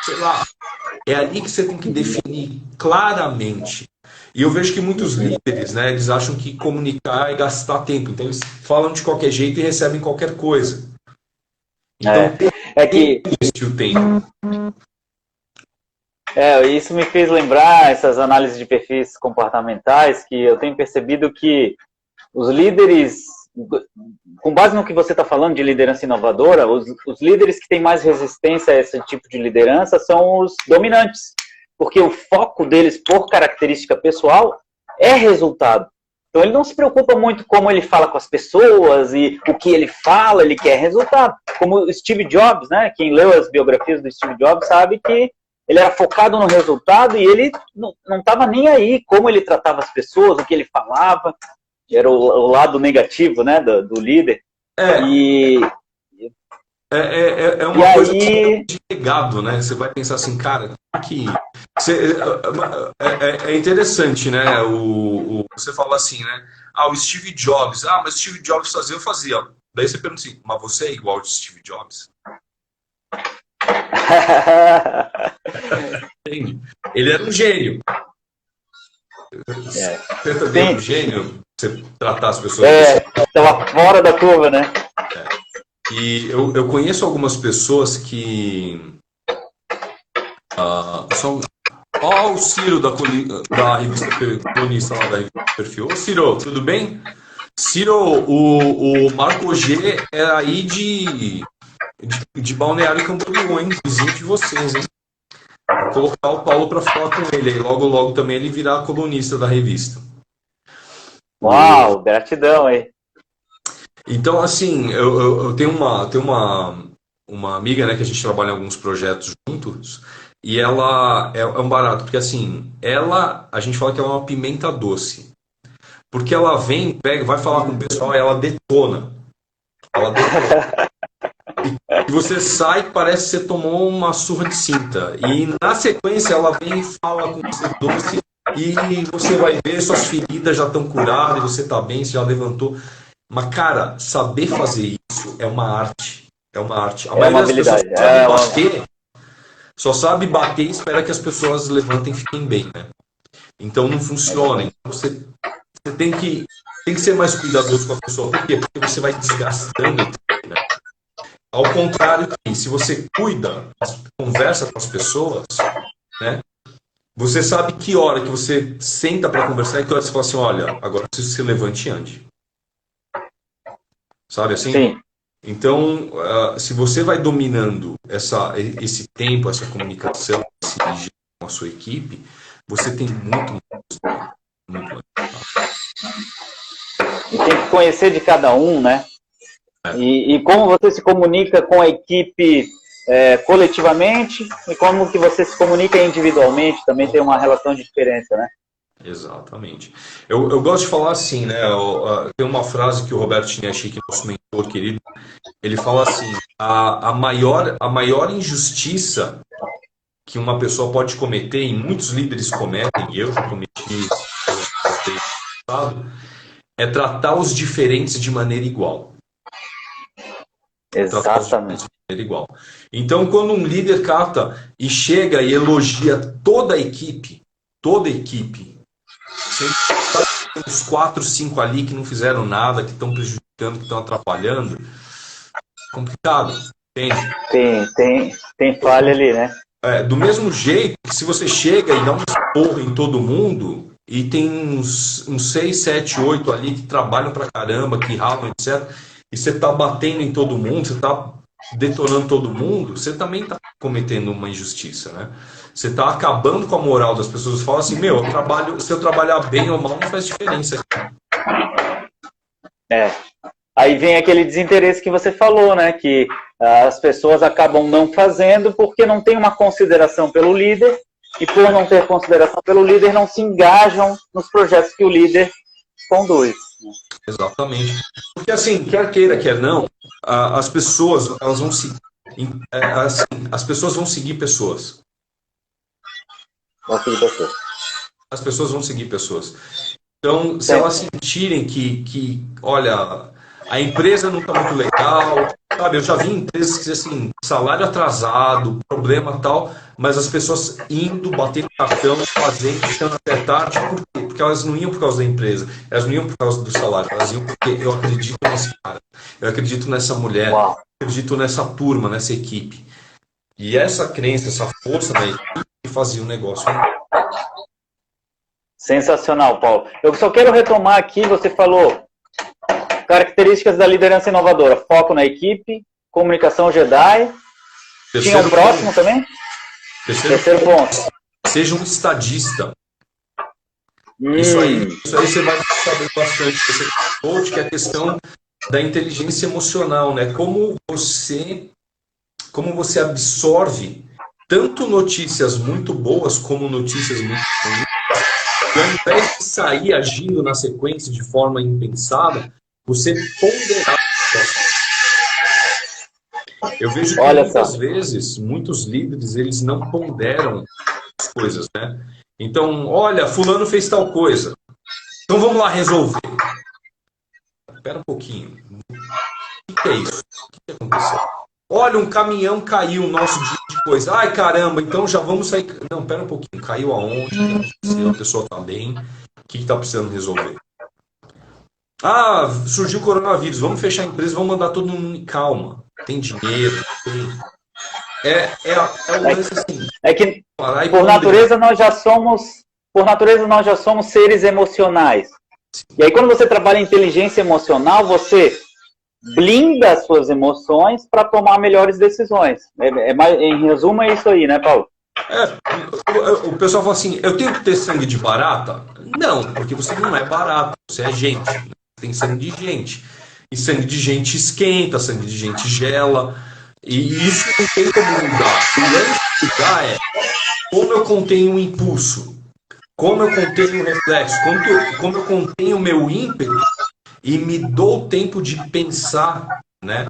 sei lá. É ali que você tem que definir claramente. E eu vejo que muitos líderes, né, eles acham que comunicar é gastar tempo. Então eles falam de qualquer jeito e recebem qualquer coisa. Então é que existe o tempo. Isso me fez lembrar essas análises de perfis comportamentais, que eu tenho percebido que os líderes, com base no que você está falando de liderança inovadora, os líderes que têm mais resistência a esse tipo de liderança são os dominantes, porque o foco deles, por característica pessoal, é resultado. Então ele não se preocupa muito como ele fala com as pessoas e o que ele fala, ele quer resultado. Como o Steve Jobs, né? Quem leu as biografias do Steve Jobs sabe que ele era focado no resultado e ele não estava nem aí como ele tratava as pessoas, o que ele falava. Era o lado negativo, né, do líder. É uma coisa de legado, né? Você vai pensar assim, cara, que é interessante, né? Você fala assim, né? O Steve Jobs. Mas o Steve Jobs fazia, eu fazia. Daí você pergunta assim, mas você é igual ao Steve Jobs? Ele era um gênio. Você também é um gênio, você tratar as pessoas. Estava fora da curva, né? E eu conheço algumas pessoas que são. Ó, o Ciro da revista Colunista lá da revista Perfil. Ô, Ciro, tudo bem? Ciro, o Marco G é aí de Balneário Camboriú, hein? Vizinho de vocês, hein? Vou colocar o Paulo para falar com ele. Aí logo, logo também ele virá colunista da revista. Uau, gratidão aí. Então, assim, eu tenho uma amiga, né, que a gente trabalha em alguns projetos juntos, e ela é um barato, porque assim, a gente fala que ela é uma pimenta doce. Porque ela vem, pega, vai falar com o pessoal e ela detona. E você sai, parece que você tomou uma surra de cinta. E na sequência ela vem e fala com você doce, e você vai ver, suas feridas já estão curadas, e você está bem, você já levantou. Mas, cara, saber fazer isso é uma arte. É uma arte. A maioria das pessoas só sabe bater e espera que as pessoas levantem e fiquem bem, né? Então não funciona. Então, você tem que ser mais cuidadoso com a pessoa. Por quê? Porque você vai desgastando, né? Ao contrário, se você cuida, conversa com as pessoas, né? Você sabe que hora que você senta para conversar e que hora você fala assim, olha, agora preciso que você levante e ande. Sabe assim? Sim. Então, se você vai dominando esse tempo, essa comunicação, esse dirigir com a sua equipe, você tem muito mais. E tem que conhecer de cada um, né? E como você se comunica com a equipe coletivamente e como que você se comunica individualmente também tem uma relação de diferença, né? Exatamente. Eu gosto de falar assim, né? Tem uma frase que o Roberto Chiniachik, nosso mentor querido, ele fala assim: a maior injustiça que uma pessoa pode cometer, e muitos líderes cometem, e eu já cometi, é tratar os diferentes de maneira igual. Exatamente. Igual. Então, quando um líder capta e chega e elogia toda a equipe, tem uns 4, 5 ali que não fizeram nada, que estão prejudicando, que estão atrapalhando, complicado, entende? Tem falha ali, né? Do mesmo jeito que se você chega e dá um esporro em todo mundo, e tem uns 6, 7, 8 ali que trabalham pra caramba, que ralam, etc., e você tá batendo em todo mundo, você tá detonando todo mundo, você também tá cometendo uma injustiça, né? Você tá acabando com a moral das pessoas. Você fala assim, se eu trabalhar bem ou mal, não faz diferença. Aí vem aquele desinteresse que você falou, né? Que as pessoas acabam não fazendo porque não tem uma consideração pelo líder, e por não ter consideração pelo líder, não se engajam nos projetos que o líder conduz. Exatamente. Porque assim, quer queira, quer não, as pessoas elas vão seguir, as pessoas vão seguir pessoas. As pessoas vão seguir pessoas. Então, se elas sentirem que olha, a empresa não está muito legal, Sabe, eu já vi empresas que assim, salário atrasado, problema tal, mas as pessoas indo, batendo cartão, fazendo, ficando até tarde, por quê? Porque elas não iam por causa da empresa, elas não iam por causa do salário, elas iam porque eu acredito nesse cara, eu acredito nessa mulher, Uau. eu acredito nessa turma, nessa equipe. E essa crença, essa força da equipe fazia o negócio. Sensacional, Paulo. Eu só quero retomar aqui, você falou características da liderança inovadora, foco na equipe, comunicação Jedi. Tinha um próximo também? Terceiro ponto. Seja um estadista. Isso aí você vai saber bastante. Você coach, que é a questão da inteligência emocional, né? Como você absorve tanto notícias muito boas como notícias muito ruins. E ao invés de sair agindo na sequência de forma impensada, você ponderar. Eu vejo que muitas vezes, muitos líderes, eles não ponderam as coisas, né? Então, olha, fulano fez tal coisa. Então vamos lá resolver. Espera um pouquinho. O que é isso? O que aconteceu? Olha, um caminhão caiu, nosso dia de coisa. Ai, caramba, então já vamos sair. Não, espera um pouquinho. Caiu aonde? A pessoa está bem. O que está precisando resolver? Ah, surgiu o coronavírus. Vamos fechar a empresa, vamos mandar todo mundo. Calma. Tem dinheiro, tem. É que por natureza nós já somos seres emocionais. E aí quando você trabalha em inteligência emocional, você blinda as suas emoções para tomar melhores decisões. Em resumo é isso aí, né, Paulo? O pessoal fala assim, eu tenho que ter sangue de barata? Não, porque você não é barata, você é gente. Tem sangue de gente. E sangue de gente esquenta, sangue de gente gela. E isso não tem como mudar. O que mudar é como eu contenho o impulso, como eu contenho o reflexo, como eu contenho o meu ímpeto e me dou tempo de pensar, né?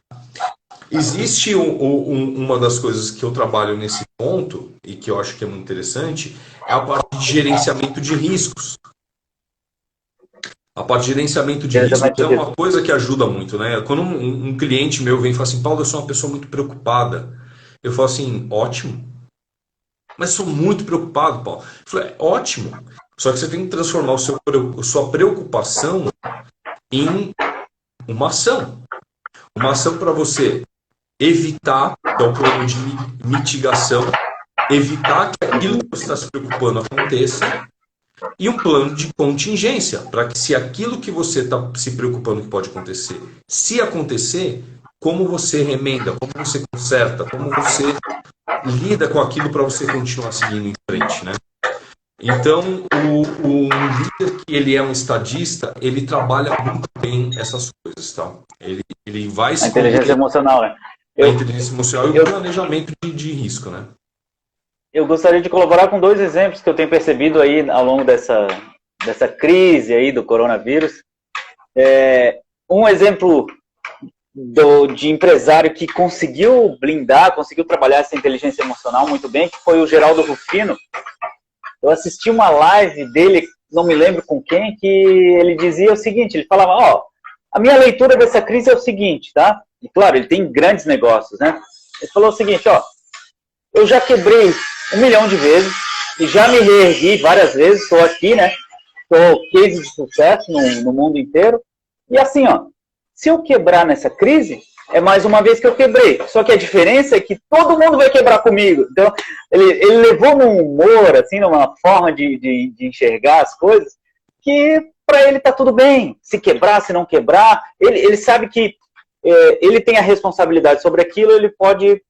Existe uma das coisas que eu trabalho nesse ponto e que eu acho que é muito interessante, é a parte de gerenciamento de riscos. A parte de gerenciamento de riscos é uma coisa que ajuda muito, né? Quando um cliente meu vem e fala assim, Paulo, eu sou uma pessoa muito preocupada. Eu falo assim, ótimo. Mas sou muito preocupado, Paulo. Eu falei, ótimo. Só que você tem que transformar sua preocupação em uma ação. Uma ação para você evitar, que é o plano de mitigação, evitar que aquilo que você está se preocupando aconteça, e um plano de contingência, para que se aquilo que você está se preocupando que pode acontecer, se acontecer, como você remenda, como você conserta, como você lida com aquilo para você continuar seguindo em frente, né? Então, o líder que ele é um estadista, ele trabalha muito bem essas coisas, tá? Ele vai se... A inteligência emocional, né? A inteligência emocional e o planejamento de risco, né? Eu gostaria de colaborar com 2 exemplos que eu tenho percebido aí ao longo dessa crise aí do coronavírus. Um exemplo de empresário que conseguiu blindar, conseguiu trabalhar essa inteligência emocional muito bem, que foi o Geraldo Rufino. Eu assisti uma live dele, não me lembro com quem, que ele dizia o seguinte, ele falava, a minha leitura dessa crise é o seguinte, tá? E claro, ele tem grandes negócios, né? Ele falou o seguinte, eu já quebrei 1 milhão de vezes e já me reergui várias vezes, estou aqui, né? Estou case de sucesso no mundo inteiro. E assim, se eu quebrar nessa crise, é mais uma vez que eu quebrei. Só que a diferença é que todo mundo vai quebrar comigo. Então, ele levou num humor, assim, numa forma de enxergar as coisas, que para ele tá tudo bem. Se quebrar, se não quebrar, ele sabe que ele tem a responsabilidade sobre aquilo, ele pode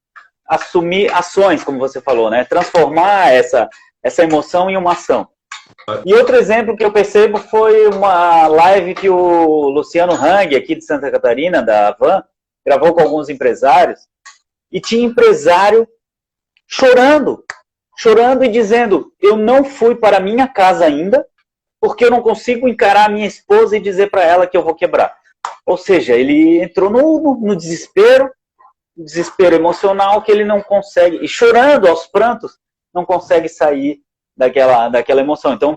assumir ações, como você falou, né? Transformar essa emoção em uma ação. E outro exemplo que eu percebo foi uma live que o Luciano Hang, aqui de Santa Catarina, da Avan, gravou com alguns empresários, e tinha empresário chorando e dizendo, eu não fui para a minha casa ainda, porque eu não consigo encarar a minha esposa e dizer para ela que eu vou quebrar. Ou seja, ele entrou no desespero emocional que ele não consegue, e chorando aos prantos, não consegue sair daquela emoção. Então,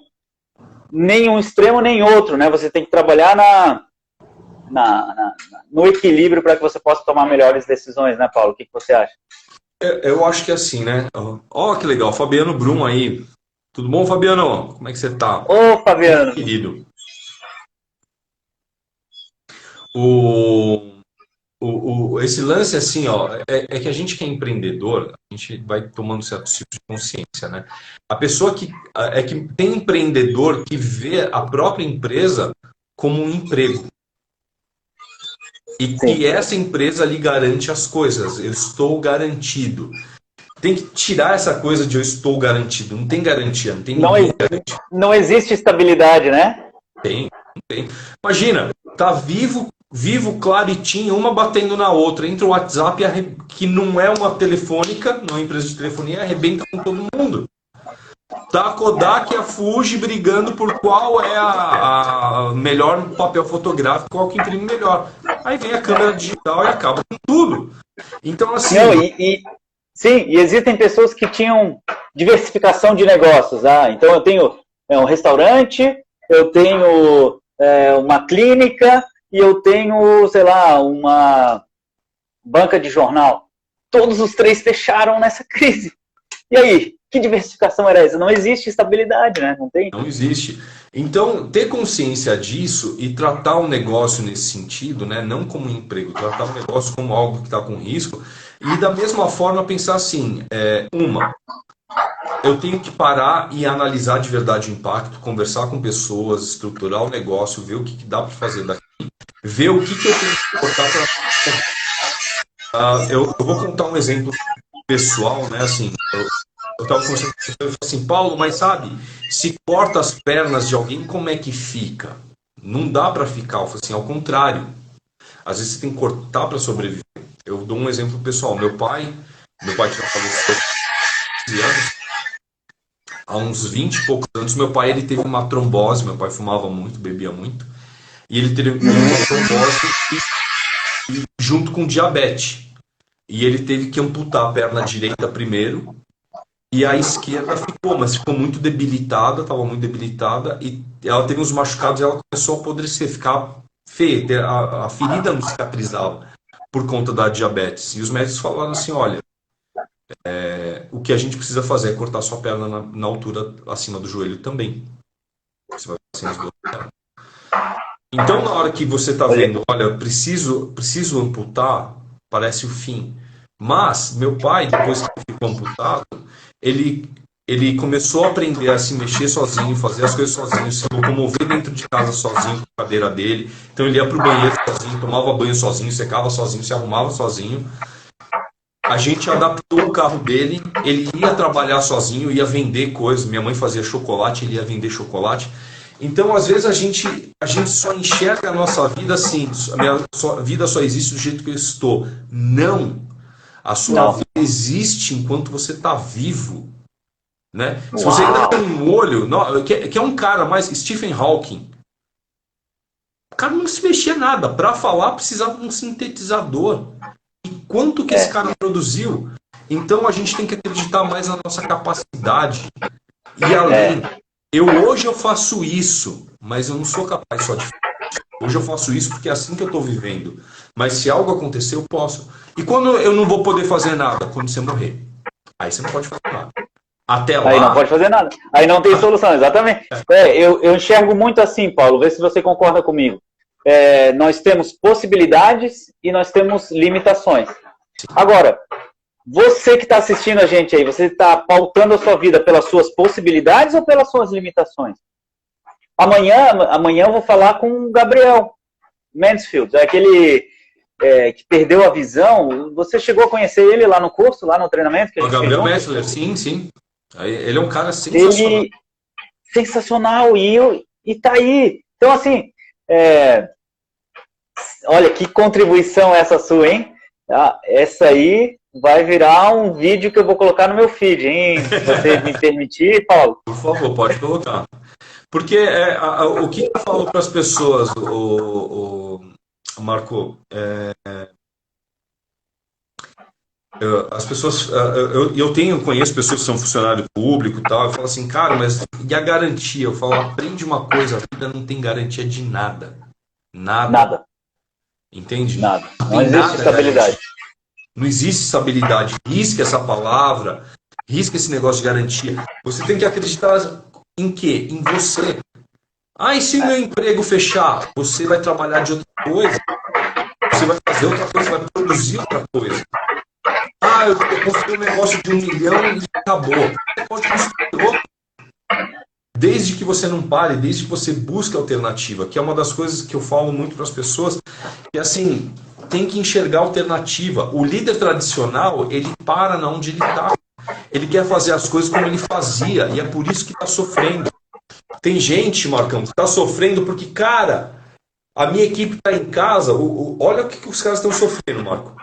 nem um extremo nem outro, né? Você tem que trabalhar no equilíbrio para que você possa tomar melhores decisões, né, Paulo? O que você acha? Eu acho que é assim, né? Ó, que legal, Fabiano Brum aí. Tudo bom, Fabiano? Como é que você tá? Ô, Fabiano. Querido. Esse lance, assim, ó, é que a gente que é empreendedor, a gente vai tomando certos tipos de consciência, né? A pessoa que tem empreendedor que vê a própria empresa como um emprego. E que essa empresa lhe garante as coisas. Eu estou garantido. Tem que tirar essa coisa de eu estou garantido. Não tem garantia, não tem ninguém garantido. Não existe estabilidade, né? Não tem. Imagina, tá vivo, claritinho, uma batendo na outra. Entra o WhatsApp, que não é uma telefônica, não é uma empresa de telefonia, arrebenta com todo mundo. Tá a Kodak e a Fuji brigando por qual é a melhor papel fotográfico, qual que imprime melhor. Aí vem a câmera digital e acaba com tudo. Então, assim... Sim, e existem pessoas que tinham diversificação de negócios. Então eu tenho um restaurante, eu tenho uma clínica e eu tenho, sei lá, uma banca de jornal. Todos os três fecharam nessa crise. E aí? Que diversificação era essa? Não existe estabilidade, né? Não existe. Então, ter consciência disso e tratar o negócio nesse sentido, né? Não como um emprego, tratar o negócio como algo que está com risco. E da mesma forma pensar assim, eu tenho que parar e analisar de verdade o impacto, conversar com pessoas, estruturar o negócio, ver o que dá para fazer daqui, ver o que eu tenho que cortar para... eu vou contar um exemplo pessoal, né? Assim, eu estava conversando com você e falei assim, Paulo, mas sabe, se corta as pernas de alguém, como é que fica? Não dá para ficar. Eu falei assim, ao contrário. Às vezes você tem que cortar para sobreviver. Eu dou um exemplo pessoal. Meu pai tinha falecido há 15 anos. Há uns 20 e poucos anos, meu pai teve uma trombose. Meu pai fumava muito, bebia muito. E ele teve uma trombose junto com diabetes. E ele teve que amputar a perna direita primeiro. E a esquerda mas ficou muito debilitada, estava muito debilitada. E ela teve uns machucados e ela começou a apodrecer, ficar feia. A ferida não cicatrizava por conta da diabetes. E os médicos falaram assim, olha, o que a gente precisa fazer é cortar sua perna na altura acima do joelho também. Você vai sem as duas pernas. Então, na hora que você está vendo, olha, preciso amputar, parece o fim. Mas, meu pai, depois que ficou amputado, ele começou a aprender a se mexer sozinho, fazer as coisas sozinho, se locomover dentro de casa sozinho, com a cadeira dele. Então ele ia para o banheiro sozinho, tomava banho sozinho, secava sozinho, se arrumava sozinho. A gente adaptou o carro dele, ele ia trabalhar sozinho, ia vender coisas. Minha mãe fazia chocolate, ele ia vender chocolate. Então, às vezes, a gente só enxerga a nossa vida assim, a minha vida só existe do jeito que eu estou. Não! A sua vida existe enquanto você está vivo. Né? Se você ainda tem um olho, que é um cara mais... Stephen Hawking. O cara não se mexia nada. Para falar, precisava de um sintetizador. E quanto que esse cara produziu? Então, a gente tem que acreditar mais na nossa capacidade. E além... Hoje eu faço isso, mas eu não sou capaz só de... Hoje eu faço isso porque é assim que eu estou vivendo. Mas se algo acontecer, eu posso. E quando eu não vou poder fazer nada? Quando você morrer. Aí você não pode fazer nada. Até lá... Aí não pode fazer nada. Aí não tem solução, exatamente. Eu enxergo muito assim, Paulo. Vê se você concorda comigo. Nós temos possibilidades e nós temos limitações. Agora, você que está assistindo a gente aí, você está pautando a sua vida pelas suas possibilidades ou pelas suas limitações? Amanhã eu vou falar com o Gabriel Mansfield, aquele que perdeu a visão. Você chegou a conhecer ele lá no curso, lá no treinamento? Que a gente o Gabriel Mansfield, sim. Ele é um cara sensacional. Sensacional, e tá aí. Então, assim, olha, que contribuição essa sua, hein? Essa aí vai virar um vídeo que eu vou colocar no meu feed, hein? Se você me permitir, Paulo. Por favor, pode colocar. Porque o que eu falo para as pessoas, Marco, as pessoas, eu conheço pessoas que são funcionário público e tal, eu falo assim, cara, mas e a garantia? Eu falo, aprende uma coisa, a vida não tem garantia de nada. Nada. Entende? Nada. Não tem existe nada estabilidade. garantido. Não existe estabilidade. Risque essa palavra, risque esse negócio de garantia. Você tem que acreditar em quê? Em você. Ah, e se meu emprego fechar? Você vai trabalhar de outra coisa. Você vai fazer outra coisa, vai produzir outra coisa. Ah, eu construí um negócio de 1 milhão e acabou. Você pode construir outro. Desde que você não pare, desde que você busque alternativa, que é uma das coisas que eu falo muito para as pessoas, que assim, tem que enxergar alternativa. O líder tradicional, ele para na onde ele está. Ele quer fazer as coisas como ele fazia, e é por isso que está sofrendo. Tem gente, Marcão, que está sofrendo porque, cara, a minha equipe está em casa, olha o que os caras estão sofrendo, Marco.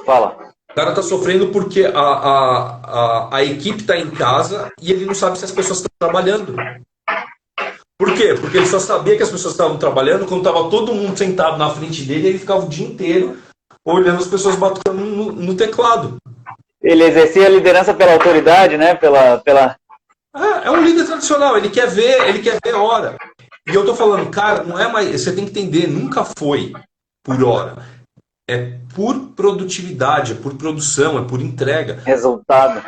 Fala. O cara está sofrendo porque a equipe está em casa e ele não sabe se as pessoas estão trabalhando. Por quê? Porque ele só sabia que as pessoas estavam trabalhando quando estava todo mundo sentado na frente dele e ele ficava o dia inteiro olhando as pessoas batendo no teclado. Ele exercia a liderança pela autoridade, né? É um líder tradicional, ele quer ver hora. E eu tô falando, cara, não é mais. Você tem que entender, nunca foi por hora. É por produtividade, é por produção, é por entrega. Resultado.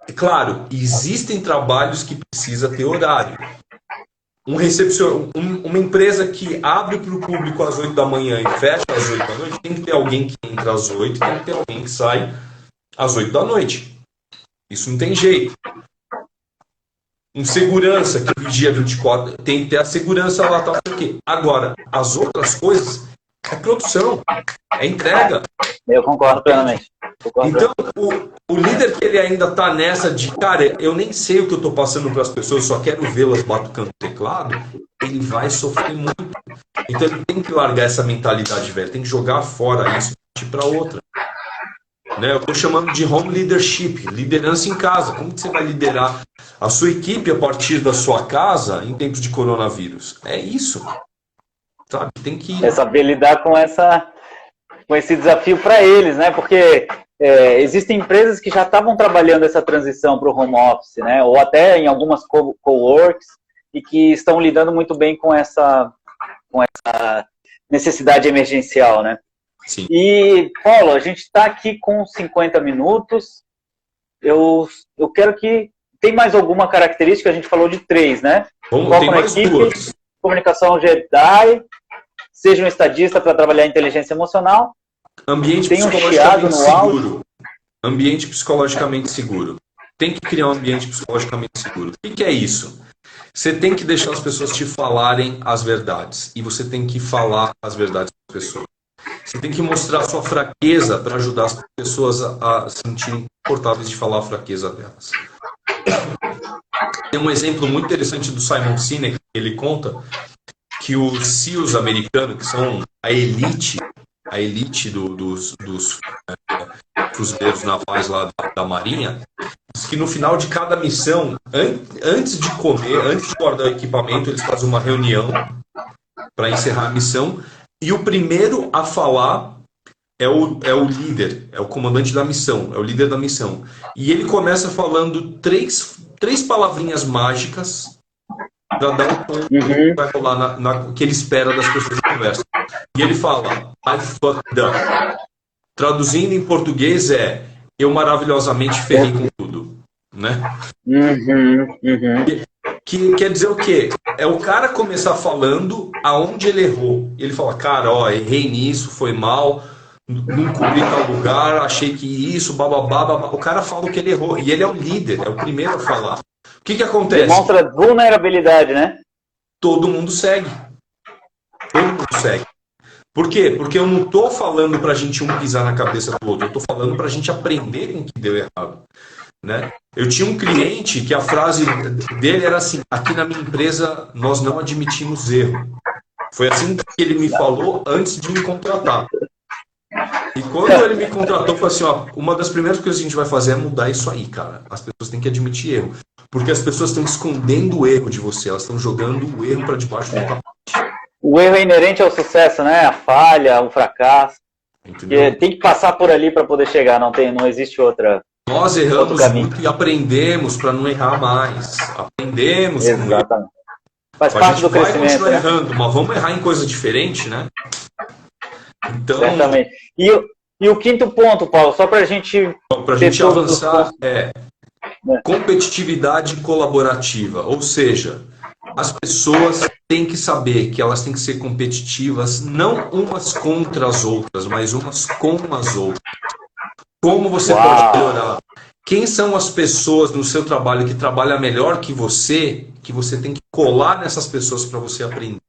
É claro, existem trabalhos que precisa ter horário. Uma empresa que abre para o público às 8 da manhã e fecha às 8 da noite, tem que ter alguém que entra às 8 e tem que ter alguém que sai às 8 da noite. Isso não tem jeito. Um segurança que vigia 24, tem que ter a segurança lá, tal, não sei o quê. Agora, as outras coisas é produção, é entrega. Eu concordo plenamente. Então, o líder que ele ainda está nessa de, cara, eu nem sei o que eu estou passando para as pessoas, eu só quero vê-las batucando o teclado, ele vai sofrer muito. Então ele tem que largar essa mentalidade velha, tem que jogar fora isso e partir para outra. Né? Eu estou chamando de home leadership, liderança em casa. Como que você vai liderar a sua equipe a partir da sua casa em tempos de coronavírus? É isso. Sabe? Tem que... É saber lidar com esse desafio para eles, né? Porque existem empresas que já estavam trabalhando essa transição para o home office, né? Ou até em algumas coworks, e que estão lidando muito bem com essa necessidade emergencial, né? Sim. E, Paulo, a gente está aqui com 50 minutos. Eu quero que... Tem mais alguma característica? A gente falou de 3, né? Tem mais equipe, 2. Comunicação Jedi, seja um estadista para trabalhar inteligência emocional. Ambiente tem um psicologicamente no seguro. Ambiente psicologicamente seguro. Tem que criar um ambiente psicologicamente seguro. O que é isso? Você tem que deixar as pessoas te falarem as verdades. E você tem que falar as verdades para as pessoas. Você tem que mostrar a sua fraqueza para ajudar as pessoas a se sentirem confortáveis de falar a fraqueza delas. Tem um exemplo muito interessante do Simon Sinek, que ele conta que os SEALs americanos, que são a elite dos fuzileiros navais lá da Marinha, diz que no final de cada missão, antes de comer, antes de guardar o equipamento, eles fazem uma reunião para encerrar a missão, e o primeiro a falar é o líder, é o comandante da missão, é o líder da missão. E ele começa falando três palavrinhas mágicas para dar um tom que vai rolar que ele espera das pessoas que conversam. E ele fala, I fucked up. Traduzindo em português eu maravilhosamente ferrei com tudo. Né? Que quer dizer o quê? É o cara começar falando aonde ele errou. Ele fala, cara, errei nisso, foi mal, não cobri tal lugar, achei que isso, bababá. O cara fala o que ele errou. E ele é o líder, é o primeiro a falar. O que acontece? Demonstra vulnerabilidade, né? Todo mundo segue. Todo mundo segue. Por quê? Porque eu não estou falando pra gente um pisar na cabeça do outro. Eu estou falando pra gente aprender em que deu errado. Né? Eu tinha um cliente que a frase dele era assim, aqui na minha empresa nós não admitimos erro. Foi assim que ele me falou antes de me contratar. E quando ele me contratou, foi assim, uma das primeiras coisas que a gente vai fazer é mudar isso aí, cara. As pessoas têm que admitir erro. Porque as pessoas estão escondendo o erro de você, elas estão jogando o erro para debaixo do tapete. O erro é inerente ao sucesso, né? A falha, o fracasso. Tem que passar por ali para poder chegar, não existe outra. Nós erramos muito e aprendemos para não errar mais. Aprendemos. Exatamente. Faz parte do crescimento. A gente vai continuar errando, mas vamos errar em coisa diferente, né? Então, certamente. E o quinto ponto, Paulo, só para a gente... Para a gente avançar, competitividade colaborativa. Ou seja, as pessoas têm que saber que elas têm que ser competitivas, não umas contra as outras, mas umas com as outras. Como você pode melhorar? Quem são as pessoas no seu trabalho que trabalham melhor que você tem que colar nessas pessoas para você aprender?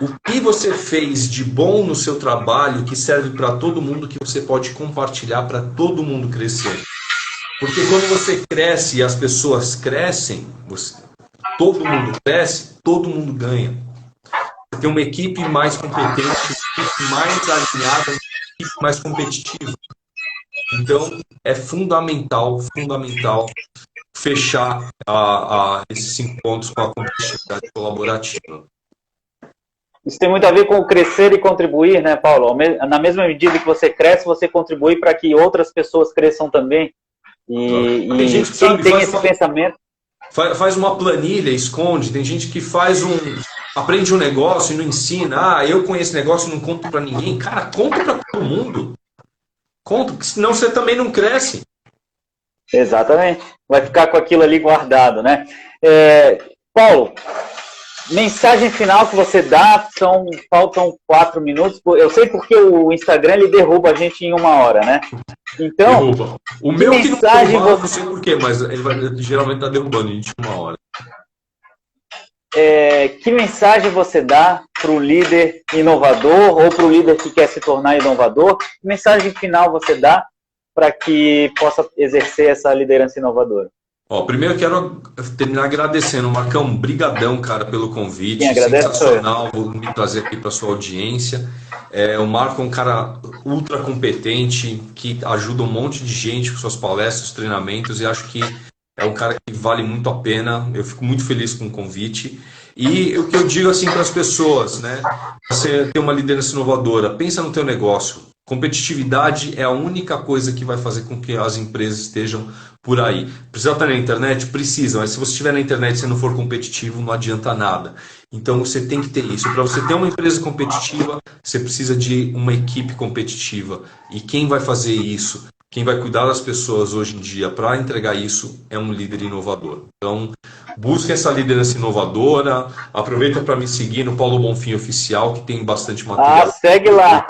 O que você fez de bom no seu trabalho que serve para todo mundo, que você pode compartilhar para todo mundo crescer? Porque quando você cresce e as pessoas crescem, todo mundo cresce, todo mundo ganha. Você tem uma equipe mais competente, uma equipe mais alinhada, uma equipe mais competitiva. Então, é fundamental fechar esses 5 pontos com a competitividade colaborativa. Isso tem muito a ver com o crescer e contribuir, né, Paulo? Na mesma medida que você cresce, você contribui para que outras pessoas cresçam também. E quem tem esse pensamento... Faz uma planilha, esconde. Tem gente que aprende um negócio e não ensina. Eu conheço negócio e não conto para ninguém. Cara, conta para todo mundo. Conta, porque senão você também não cresce. Exatamente. Vai ficar com aquilo ali guardado, né? Paulo, mensagem final que você dá, faltam 4 minutos. Eu sei porque o Instagram ele derruba a gente em 1 hora, né? Então, derruba. O meu que não derruba, não sei porquê, mas ele geralmente está derrubando a gente em 1 hora. Que mensagem você dá para o líder inovador ou para o líder que quer se tornar inovador? Que mensagem final você dá para que possa exercer essa liderança inovadora? Primeiro eu quero terminar agradecendo. Marcão, brigadão, cara, pelo convite. Sensacional, vou me trazer aqui para sua audiência. O Marco é um cara ultra competente, que ajuda um monte de gente com suas palestras, treinamentos, e acho que é um cara que vale muito a pena. Eu fico muito feliz com o convite. E o que eu digo assim para as pessoas, né? Você tem uma liderança inovadora, pensa no teu negócio. Competitividade é a única coisa que vai fazer com que as empresas estejam por aí. Precisa estar na internet? Precisa, mas se você estiver na internet e você não for competitivo, não adianta nada. Então você tem que ter isso. Para você ter uma empresa competitiva, você precisa de uma equipe competitiva. E quem vai fazer isso? Quem vai cuidar das pessoas hoje em dia para entregar isso é um líder inovador. Então, busque essa liderança inovadora. Aproveita para me seguir no Paulo Bonfim Oficial, que tem bastante material. Segue lá.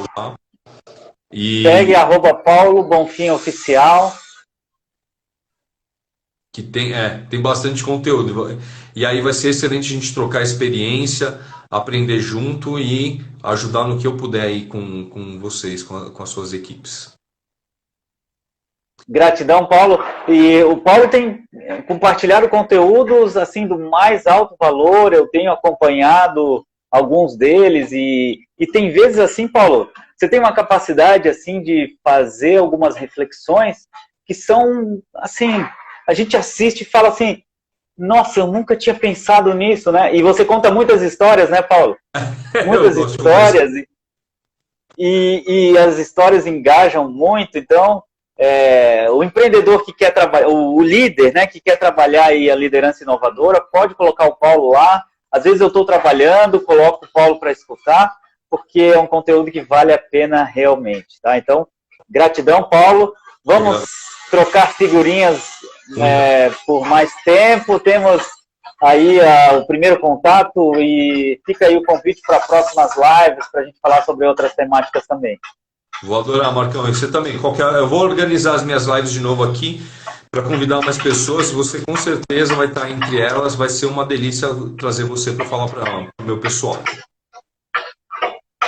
Segue @Paulo Bonfim Oficial. Que tem bastante conteúdo. E aí vai ser excelente a gente trocar experiência, aprender junto e ajudar no que eu puder aí com vocês, com as suas equipes. Gratidão, Paulo. E o Paulo tem compartilhado conteúdos assim do mais alto valor. Eu tenho acompanhado alguns deles e tem vezes assim, Paulo, você tem uma capacidade assim de fazer algumas reflexões que são assim, a gente assiste e fala assim, nossa, eu nunca tinha pensado nisso, né? E você conta muitas histórias, né, Paulo? Muitas histórias e as histórias engajam muito. Então, o empreendedor que quer trabalhar, o líder, né, que quer trabalhar aí a liderança inovadora, pode colocar o Paulo lá. Às vezes eu estou trabalhando, coloco o Paulo para escutar, porque é um conteúdo que vale a pena realmente, tá? Então, gratidão, Paulo. Vamos trocar figurinhas por mais tempo. Temos aí o primeiro contato e fica aí o convite para próximas lives, para a gente falar sobre outras temáticas também. Vou adorar, Marcão. E você também. Eu vou organizar as minhas lives de novo aqui para convidar mais pessoas. Você com certeza vai estar entre elas. Vai ser uma delícia trazer você para falar para o meu pessoal.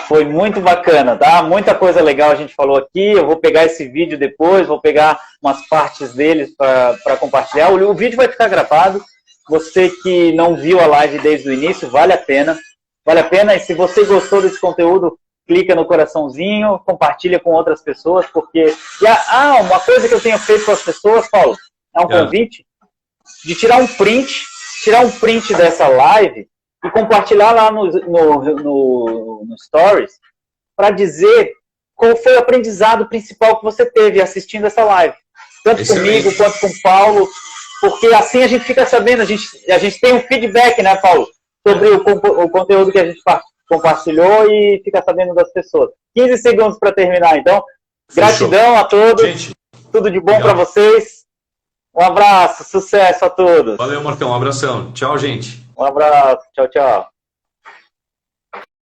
Foi muito bacana, tá? Muita coisa legal a gente falou aqui. Eu vou pegar esse vídeo depois, vou pegar umas partes deles para compartilhar. O vídeo vai ficar gravado. Você que não viu a live desde o início, vale a pena. Vale a pena. E se você gostou desse conteúdo, clica no coraçãozinho, compartilha com outras pessoas, porque... uma coisa que eu tenho feito com as pessoas, Paulo, é um convite de tirar um print dessa live e compartilhar lá no Stories para dizer qual foi o aprendizado principal que você teve assistindo essa live. Tanto comigo quanto com o Paulo, porque assim a gente fica sabendo, a gente tem um feedback, né, Paulo, sobre o conteúdo que a gente compartilhou e fica sabendo das pessoas. 15 segundos para terminar, então. Fechou. Gratidão a todos. Gente, tudo de bom para vocês. Um abraço, sucesso a todos. Valeu, Marcão. Um abração. Tchau, gente. Um abraço. Tchau, tchau.